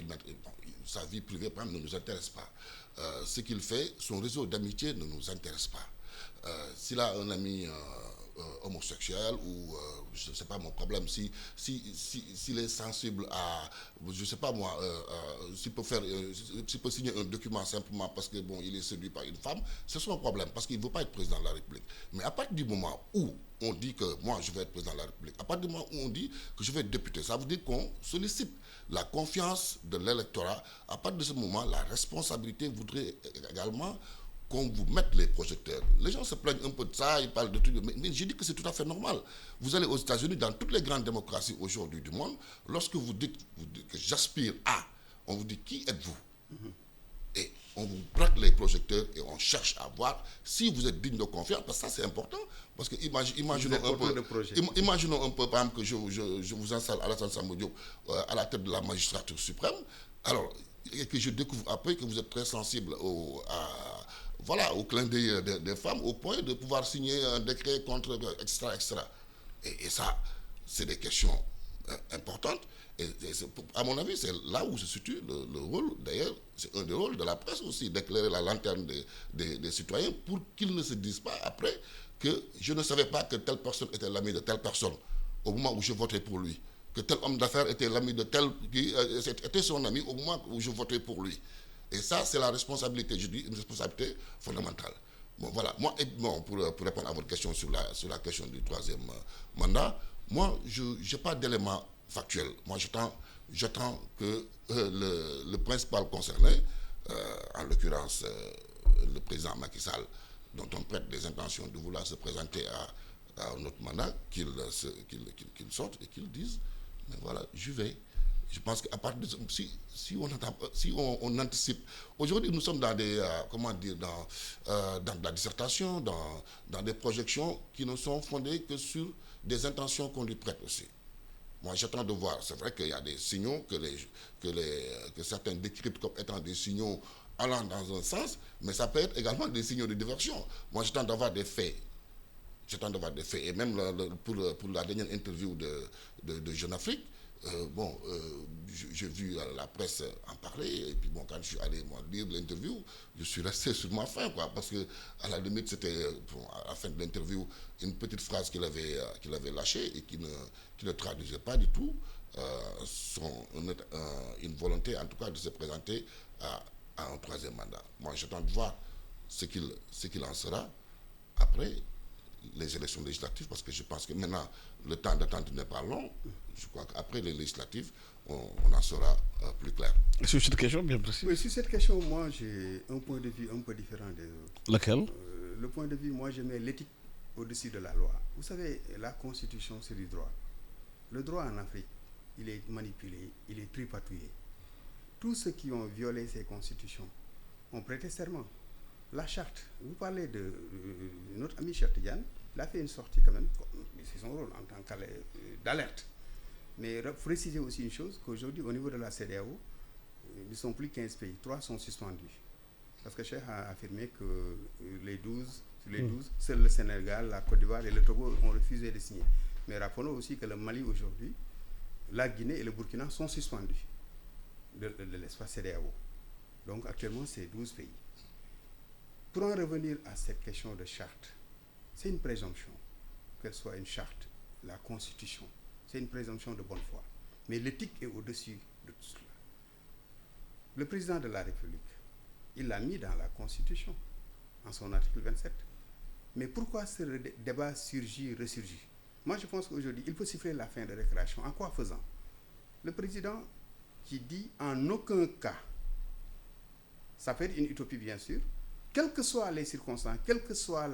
sa vie privée, par exemple, ne nous intéresse pas. Ce qu'il fait, son réseau d'amitié ne nous intéresse pas. S'il a un ami homosexuel ou, je ne sais pas mon problème, s'il est sensible à, je ne sais pas moi, s'il peut signer un document simplement parce que, bon, il est séduit par une femme, c'est son problème, parce qu'il ne veut pas être président de la République. Mais à partir du moment où on dit que moi, je vais être président de la République, à partir du moment où on dit que je vais être député, ça veut dire qu'on sollicite la confiance de l'électorat. À partir de ce moment, la responsabilité voudrait également qu'on vous mette les projecteurs. Les gens se plaignent un peu de ça, ils parlent de trucs, mais je dis que c'est tout à fait normal. Vous allez aux États-Unis, dans toutes les grandes démocraties aujourd'hui du monde, lorsque vous dites que j'aspire à, on vous dit qui êtes-vous? Et on vous braque les projecteurs et on cherche à voir si vous êtes digne de confiance, parce que ça c'est important. Parce que imaginons un peu, par exemple, que je vous installe Alassane Samba Diop à la tête de la magistrature suprême, alors, et que je découvre après que vous êtes très sensible au clin d'œil des femmes, au point de pouvoir signer un décret contre, etc. Et ça, c'est des questions importantes. Et à mon avis, c'est là où se situe le rôle, d'ailleurs, c'est un des rôles de la presse aussi, d'éclairer la lanterne des citoyens pour qu'ils ne se disent pas après que je ne savais pas que telle personne était l'ami de telle personne au moment où je votais pour lui, que tel homme d'affaires était l'ami de tel qui était son ami au moment où je votais pour lui. Et ça, c'est la responsabilité, je dis, une responsabilité fondamentale. Bon, voilà. Moi, pour répondre à votre question sur la question du troisième mandat, moi, je n'ai pas d'éléments factuels. Moi, j'attends que le principal concerné, en l'occurrence le président Macky Sall, dont on prête des intentions de vouloir se présenter à un autre mandat, qu'il sorte et qu'il dise, mais voilà, je vais. Je pense qu'à partir de si on anticipe, aujourd'hui nous sommes dans des dans la dissertation, dans des projections qui ne sont fondées que sur des intentions qu'on lui prête aussi. Moi j'attends de voir, c'est vrai qu'il y a des signaux que certains décryptent comme étant des signaux allant dans un sens, mais ça peut être également des signaux de diversion. Moi j'attends d'avoir des faits. Et même pour la dernière interview de Jeune Afrique, j'ai vu la presse en parler, et puis bon, quand je suis allé lire l'interview, je suis resté sur ma faim, quoi, parce que à la limite c'était à la fin de l'interview une petite phrase qu'il avait lâchée et qui ne traduisait pas du tout une volonté en tout cas de se présenter à un troisième mandat. Moi j'attends de voir ce qu'il en sera après les élections législatives, parce que je pense que maintenant le temps d'attente n'est pas long. Je crois qu'après les législatives on en sera plus clair. Sur cette question bien précise. Oui, sur cette question, moi j'ai un point de vue un peu différent des autres. Lequel? le point de vue, moi je mets l'éthique au-dessus de la loi. Vous savez, la constitution, c'est du droit. Le droit en Afrique, il est manipulé, il est tripatouillé. Tous ceux qui ont violé ces constitutions ont prêté serment. La charte, vous parlez de notre ami Cheikh Tidiane, il a fait une sortie quand même, c'est son rôle en tant d'alerte. Mais il faut préciser aussi une chose, qu'aujourd'hui, au niveau de la CEDEAO, ils ne sont plus 15 pays, 3 sont suspendus. Parce que Cheikh a affirmé que sur les 12, seul le Sénégal, la Côte d'Ivoire et le Togo ont refusé de signer. Mais rappelons aussi que le Mali aujourd'hui, la Guinée et le Burkina sont suspendus de l'espace CEDEAO. Donc actuellement, c'est 12 pays. Pour en revenir à cette question de charte, c'est une présomption, qu'elle soit une charte, la constitution, c'est une présomption de bonne foi. Mais l'éthique est au-dessus de tout cela. Le président de la République, il l'a mis dans la constitution, en son article 27. Mais pourquoi ce débat ressurgit? Moi, je pense qu'aujourd'hui, il faut siffler la fin de récréation. En quoi faisant? Le président qui dit en aucun cas, ça peut être une utopie bien sûr, quelles que soient les circonstances, quelles que soient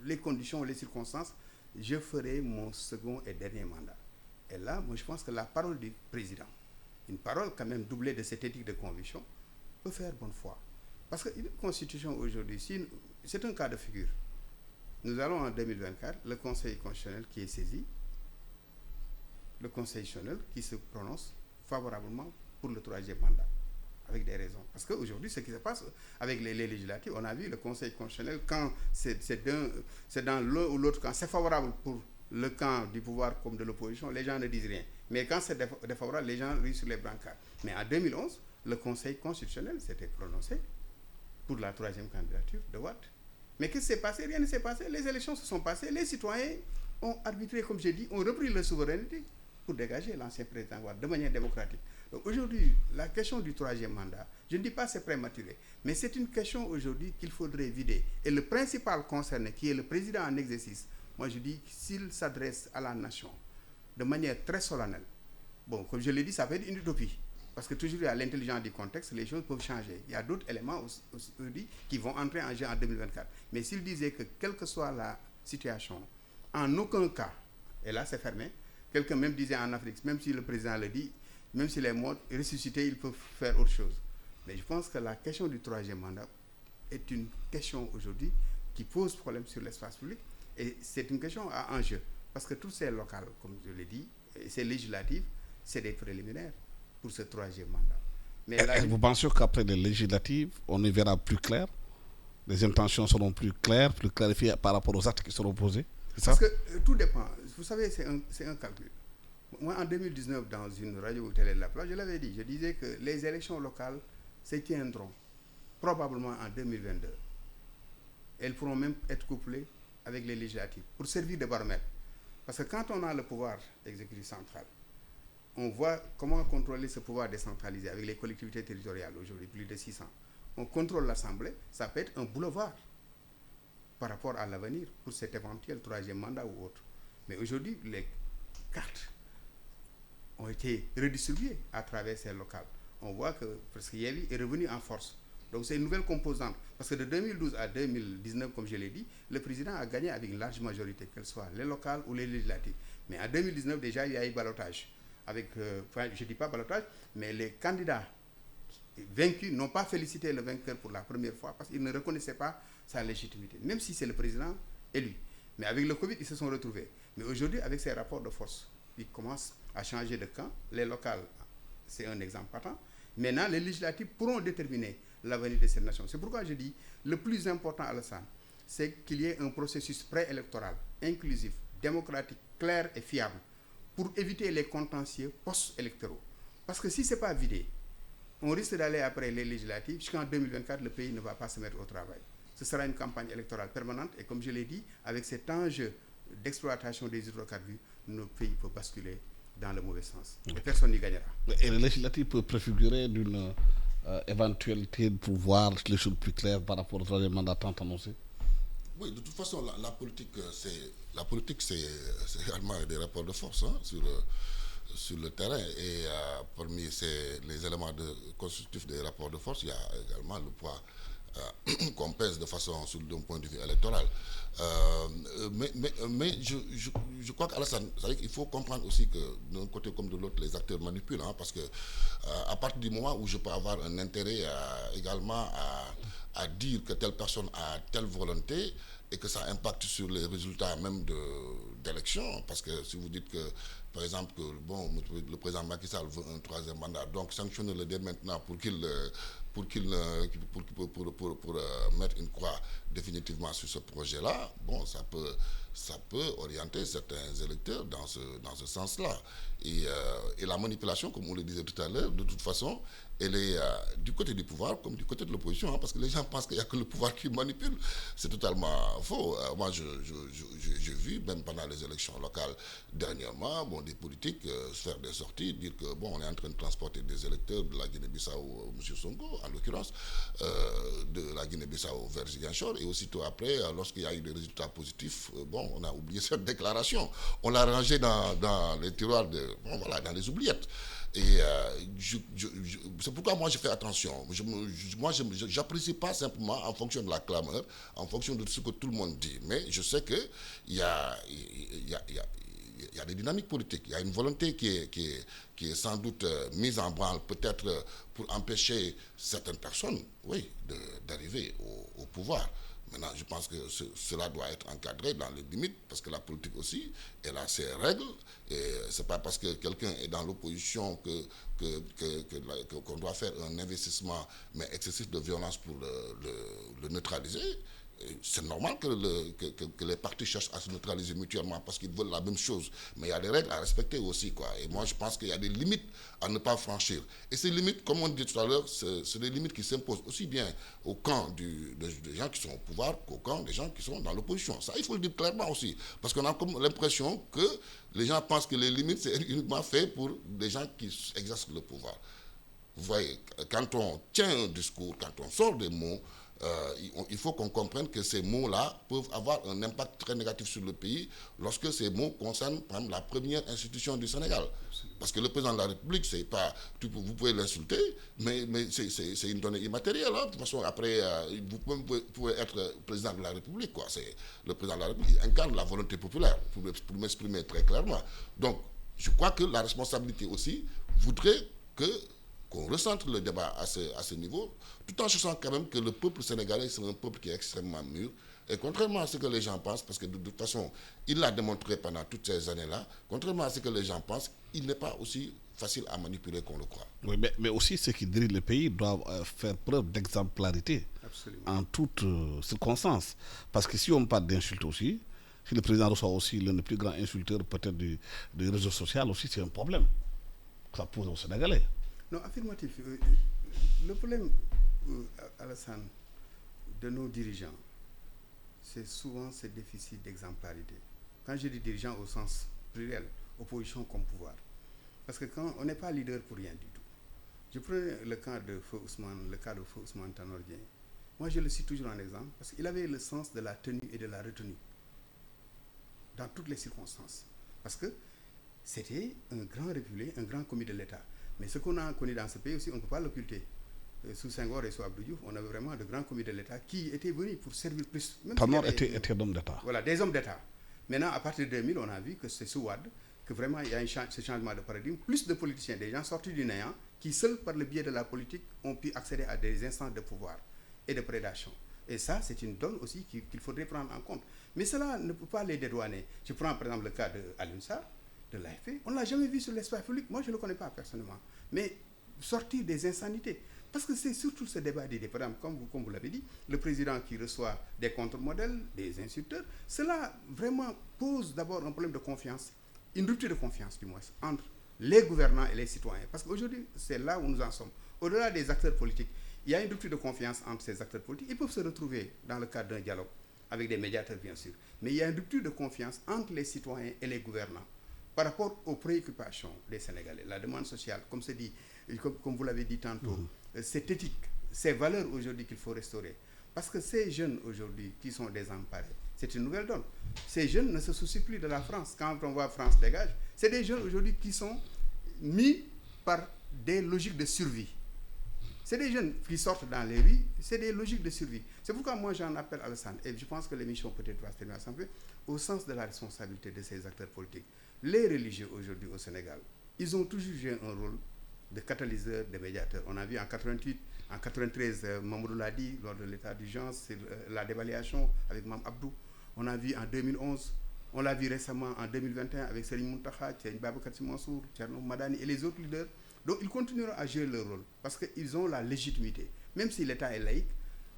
les conditions, les circonstances, je ferai mon second et dernier mandat. Et là, moi je pense que la parole du président, une parole quand même doublée de cette éthique de conviction, peut faire bonne foi. Parce qu'une constitution aujourd'hui, c'est un cas de figure. Nous allons en 2024, le Conseil constitutionnel qui est saisi, le Conseil constitutionnel qui se prononce favorablement pour le 3e mandat, avec des raisons. Parce qu'aujourd'hui, ce qui se passe avec les législatives, on a vu le Conseil constitutionnel, quand c'est dans l'un ou l'autre camp, c'est favorable pour le camp du pouvoir comme de l'opposition, les gens ne disent rien. Mais quand c'est défavorable, les gens rient sur les brancards. Mais en 2011, le Conseil constitutionnel s'était prononcé pour la 3e candidature de Wade. Mais qu'est-ce qui s'est passé? Rien ne s'est passé. Les élections se sont passées. Les citoyens ont arbitré, comme j'ai dit, ont repris leur souveraineté pour dégager l'ancien président Wade de manière démocratique. Donc aujourd'hui, la question du 3e mandat, je ne dis pas c'est prématuré, mais c'est une question aujourd'hui qu'il faudrait vider. Et le principal concerné, qui est le président en exercice, moi je dis s'il s'adresse à la nation de manière très solennelle, bon, comme je l'ai dit, ça peut être une utopie. Parce que toujours à l'intelligence du contexte, les choses peuvent changer. Il y a d'autres éléments aujourd'hui qui vont entrer en jeu en 2024. Mais s'il disait que quelle que soit la situation, en aucun cas, et là c'est fermé, quelqu'un même disait en Afrique, même si le président le dit, même s'il est mort, ressuscité, il peut faire autre chose. Mais je pense que la question du 3e mandat est une question aujourd'hui qui pose problème sur l'espace public. Et c'est une question à enjeu. Parce que tous ces locales, comme je l'ai dit, et ces législatives, c'est des préliminaires pour ce 3e mandat. Mais là, vous pensez qu'après les législatives, on y verra plus clair? Les intentions seront plus claires, plus clarifiées par rapport aux actes qui seront posés? Parce que tout dépend. Vous savez, c'est un calcul. Moi, en 2019, dans une radio ou télé de la place, je l'avais dit, je disais que les élections locales se tiendront probablement en 2022. Elles pourront même être couplées avec les législatives pour servir de baromètre. Parce que quand on a le pouvoir exécutif central, on voit comment contrôler ce pouvoir décentralisé avec les collectivités territoriales aujourd'hui, plus de 600. On contrôle l'Assemblée, ça peut être un boulevard par rapport à l'avenir pour cet éventuel 3e mandat ou autre. Mais aujourd'hui, les cartes ont été redistribuées à travers ces locales. On voit que presque Yéli est revenu en force. Donc c'est une nouvelle composante. Parce que de 2012 à 2019, comme je l'ai dit, le président a gagné avec une large majorité, qu'elles soient les locales ou les législatives. Mais en 2019, déjà, il y a eu ballottage. Avec, je ne dis pas ballottage, mais les candidats vaincus n'ont pas félicité le vainqueur pour la première fois parce qu'ils ne reconnaissaient pas sa légitimité, même si c'est le président élu. Mais avec le Covid, ils se sont retrouvés. Mais aujourd'hui, avec ces rapports de force, ils commencent à changer de camp. Les locales, c'est un exemple patent. Maintenant, les législatives pourront déterminer l'avenir de cette nation. C'est pourquoi je dis, le plus important, Alassane, c'est qu'il y ait un processus préélectoral, inclusif, démocratique, clair et fiable, pour éviter les contentieux post-électoraux. Parce que si ce n'est pas vidé, on risque d'aller après les législatives, jusqu'en 2024, le pays ne va pas se mettre au travail. Ce sera une campagne électorale permanente et comme je l'ai dit, avec cet enjeu d'exploitation des hydrocarbures, notre pays peut basculer dans le mauvais sens. Et personne n'y gagnera. Et les législatives peuvent préfigurer d'une éventualité de pouvoir les choses plus claires par rapport au 3e mandat tant annoncé? Oui, de toute façon, la politique, c'est également des rapports de force sur le terrain. Et parmi les éléments constitutifs des rapports de force, il y a également le poids qu'on pèse de façon d'un point de vue électoral. Mais je crois qu'Alassane, il faut comprendre aussi que d'un côté comme de l'autre, les acteurs manipulent, parce que à partir du moment où je peux avoir un intérêt également à dire que telle personne a telle volonté et que ça impacte sur les résultats même d'élections, parce que si vous dites que, par exemple, que le président Macky Sall veut un 3e mandat, donc sanctionnez-le dès maintenant pour mettre une croix définitivement sur ce projet-là, bon, ça peut orienter certains électeurs dans ce sens-là. Et la manipulation, comme on le disait tout à l'heure, de toute façon, elle est du côté du pouvoir comme du côté de l'opposition, parce que les gens pensent qu'il n'y a que le pouvoir qui manipule. C'est totalement faux. Moi, j'ai vu, même pendant les élections locales dernièrement, des politiques faire des sorties, dire que on est en train de transporter des électeurs de la Guinée-Bissau, M. Sonko, en l'occurrence, de la Guinée-Bissau vers Ziguinchor, et aussitôt après, lorsqu'il y a eu des résultats positifs, on a oublié cette déclaration. On l'a rangée dans les tiroirs, dans les oubliettes. Et c'est pourquoi moi je fais attention. Moi, je n'apprécie pas simplement en fonction de la clameur, en fonction de ce que tout le monde dit. Mais je sais qu'il y a des dynamiques politiques. Il y a une volonté qui est sans doute mise en branle, peut-être pour empêcher certaines personnes, d'arriver au pouvoir. Maintenant, je pense que cela doit être encadré dans les limites, parce que la politique aussi, elle a ses règles. Et ce n'est pas parce que quelqu'un est dans l'opposition qu'on doit faire un investissement, mais excessif de violence pour le neutraliser. C'est normal que les partis cherchent à se neutraliser mutuellement parce qu'ils veulent la même chose. Mais il y a des règles à respecter aussi, quoi. Et moi, je pense qu'il y a des limites à ne pas franchir. Et ces limites, comme on dit tout à l'heure, c'est des limites qui s'imposent aussi bien au camp des gens qui sont au pouvoir qu'au camp des gens qui sont dans l'opposition. Ça, il faut le dire clairement aussi. Parce qu'on a comme l'impression que les gens pensent que les limites, c'est uniquement fait pour des gens qui exercent le pouvoir. Vous voyez, quand on tient un discours, quand on sort des mots, il faut qu'on comprenne que ces mots-là peuvent avoir un impact très négatif sur le pays lorsque ces mots concernent, par exemple, la première institution du Sénégal. Parce que le président de la République, c'est pas, vous pouvez l'insulter, mais c'est une donnée immatérielle. De toute façon, après, vous pouvez être président de la République, quoi. C'est le président de la République, il incarne la volonté populaire, pour m'exprimer très clairement. Donc, je crois que la responsabilité aussi voudrait qu'on recentre le débat à ce niveau, tout en sachant quand même que le peuple sénégalais, c'est un peuple qui est extrêmement mûr. Et contrairement à ce que les gens pensent, parce que de toute façon, il l'a démontré pendant toutes ces années-là, contrairement à ce que les gens pensent, il n'est pas aussi facile à manipuler qu'on le croit. Oui, mais aussi ceux qui dirigent le pays doivent faire preuve d'exemplarité. Absolument. En toutes circonstances. Parce que si on parle d'insultes aussi, si le président reçoit aussi l'un des plus grands insulteurs peut-être des réseaux sociaux aussi, c'est un problème que ça pose aux Sénégalais. Non, affirmatif. Le problème, Alassane, de nos dirigeants, c'est souvent ce déficit d'exemplarité. Quand je dis dirigeants au sens pluriel, opposition comme pouvoir. Parce que quand on n'est pas leader pour rien du tout. Je prends le cas de Feu Ousmane Tanor Dieng. Moi, je le cite toujours en exemple parce qu'il avait le sens de la tenue et de la retenue dans toutes les circonstances. Parce que c'était un grand républicain, un grand commis de l'État. Mais ce qu'on a connu dans ce pays aussi, on ne peut pas l'occulter. Sous Senghor et sous Abdou Diouf, on avait vraiment de grands commis de l'État qui étaient venus pour servir plus. Tanor était d'hommes d'État. Voilà, des hommes d'État. Maintenant, à partir de 2000, on a vu que c'est sous Wade que vraiment il y a ce changement de paradigme. Plus de politiciens, des gens sortis du néant, qui seuls par le biais de la politique ont pu accéder à des instances de pouvoir et de prédation. Et ça, c'est une donne aussi qu'il faudrait prendre en compte. Mais cela ne peut pas les dédouaner. Je prends par exemple le cas d'Alioune Sarr, de l'AFP. On ne l'a jamais vu sur l'espace public. Moi, je ne le connais pas personnellement. Mais sortir des insanités. Parce que c'est surtout ce débat d'idées. Par exemple, comme vous l'avez dit, le président qui reçoit des contre-modèles, des insulteurs, cela vraiment pose d'abord un problème de confiance, une rupture de confiance du moins, entre les gouvernants et les citoyens. Parce qu'aujourd'hui, c'est là où nous en sommes. Au-delà des acteurs politiques, il y a une rupture de confiance entre ces acteurs politiques. Ils peuvent se retrouver dans le cadre d'un dialogue, avec des médiateurs bien sûr. Mais il y a une rupture de confiance entre les citoyens et les gouvernants par rapport aux préoccupations des Sénégalais. La demande sociale, comme vous l'avez dit tantôt, cette éthique, ces valeurs aujourd'hui qu'il faut restaurer. Parce que ces jeunes aujourd'hui qui sont désemparés, c'est une nouvelle donne. Ces jeunes ne se soucient plus de la France. Quand on voit France dégage, c'est des jeunes aujourd'hui qui sont mis par des logiques de survie. C'est des jeunes qui sortent dans les rues, c'est des logiques de survie. C'est pourquoi moi j'en appelle Alassane, et je pense que l'émission peut-être va se terminer un peu, au sens de la responsabilité de ces acteurs politiques. Les religieux aujourd'hui au Sénégal, ils ont toujours joué un rôle de catalyseur, de médiateur. On a vu en 88, en 93, Mamadou l'a dit, lors de l'état d'urgence, c'est la dévaluation avec Mme Abdou. On a vu en 2011, on l'a vu récemment en 2021 avec Serigne Mountakha, Thierry Babacar Sy Mansour, Thierno Madani et les autres leaders. Donc ils continueront à jouer leur rôle parce qu'ils ont la légitimité. Même si l'État est laïque,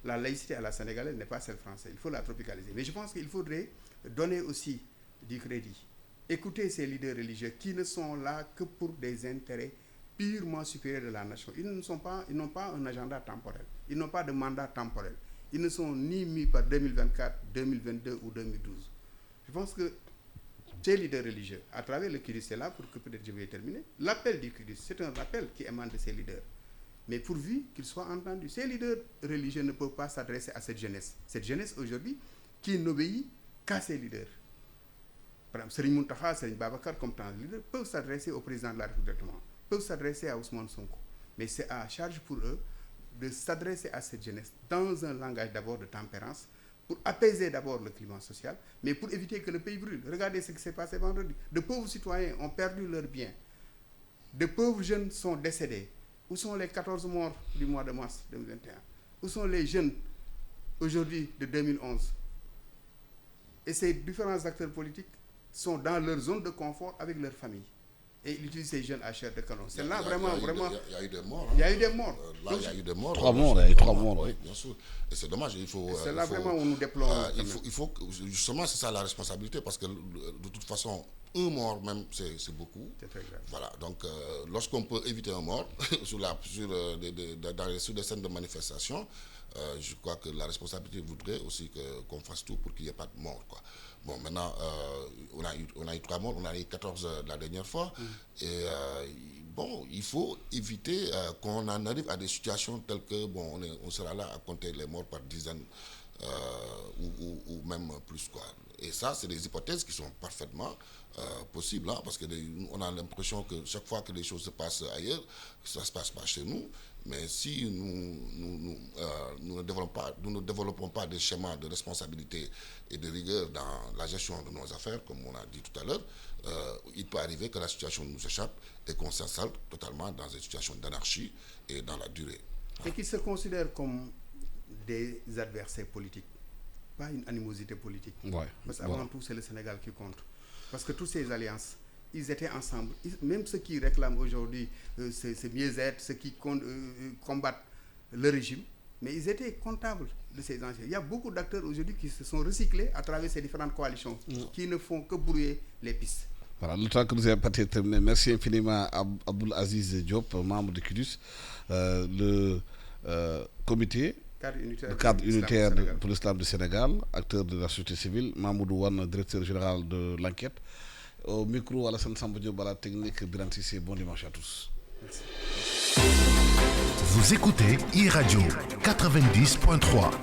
la laïcité à la sénégalaise n'est pas celle française. Il faut la tropicaliser. Mais je pense qu'il faudrait donner aussi du crédit. Écoutez ces leaders religieux qui ne sont là que pour des intérêts purement supérieurs de la nation. Ils n'ont pas un agenda temporel. Ils n'ont pas de mandat temporel. Ils ne sont ni mis par 2024, 2022 ou 2012. Je pense que ces leaders religieux, à travers le CUDIS, c'est là pour que peut-être je vais terminer. L'appel du CUDIS, c'est un rappel qui émane de ces leaders. Mais pourvu qu'ils soient entendus. Ces leaders religieux ne peuvent pas s'adresser à cette jeunesse. Cette jeunesse aujourd'hui qui n'obéit qu'à ces leaders. Par exemple, Serigne Mountakha, Serigne Babacar, comme tant de leaders, peuvent s'adresser au président de la République directement, peuvent s'adresser à Ousmane Sonko. Mais c'est à charge pour eux de s'adresser à cette jeunesse dans un langage d'abord de tempérance, pour apaiser d'abord le climat social, mais pour éviter que le pays brûle. Regardez ce qui s'est passé vendredi. De pauvres citoyens ont perdu leurs biens. De pauvres jeunes sont décédés. Où sont les 14 morts du mois de mars 2021? Où sont les jeunes aujourd'hui de 2011? Et ces différents acteurs politiques sont dans leur zone de confort avec leur famille. Et ils utilisent ces jeunes à chair de canon. C'est là vraiment... Il y a eu des morts. Il y a eu des morts. Là, il y a eu des morts. 3 morts, il y a eu 3 morts, oui. Bien sûr. Et c'est dommage. C'est là vraiment où nous déplorons. Il faut justement, c'est ça la responsabilité, parce que de toute façon, un mort même, c'est beaucoup. C'est très grave. Voilà. Donc, lorsqu'on peut éviter un mort sur des scènes de manifestation, je crois que la responsabilité voudrait aussi qu'on fasse tout pour qu'il n'y ait pas de mort, quoi. Bon, maintenant, on a eu 3 morts, on a eu 14 la dernière fois. Et bon, il faut éviter qu'on en arrive à des situations telles que, bon, on sera là à compter les morts par dizaines ou même plus, quoi. Et ça, c'est des hypothèses qui sont parfaitement possibles, hein, parce qu'on a l'impression que chaque fois que les choses se passent ailleurs, ça ne se passe pas chez nous. Mais si nous ne développons pas des schémas de responsabilité et de rigueur dans la gestion de nos affaires, comme on a dit tout à l'heure, il peut arriver que la situation nous échappe et qu'on s'installe totalement dans une situation d'anarchie et dans la durée. Et qui se considèrent comme des adversaires politiques, pas une animosité politique. Ouais. Parce qu'avant tout, c'est le Sénégal qui compte. Parce que toutes ces alliances, ils étaient ensemble. Même ceux qui réclament aujourd'hui ce mieux-être, ceux qui combattent le régime, mais ils étaient comptables de ces anciens. Il y a beaucoup d'acteurs aujourd'hui qui se sont recyclés à travers ces différentes coalitions, qui ne font que brouiller les pistes. Voilà, le temps que nous avons pas terminé. Merci infiniment à Abdoul Aziz Diop, membre de CUDIS, le comité, le cadre unitaire pour l'islam du Sénégal, acteur de la société civile, Mamoudou Wane, directeur général de l'enquête. Au micro, Alassane Samba Diop, à la technique, Birane Cissé. Bon dimanche à tous. Merci. Vous écoutez e-Radio 90.3.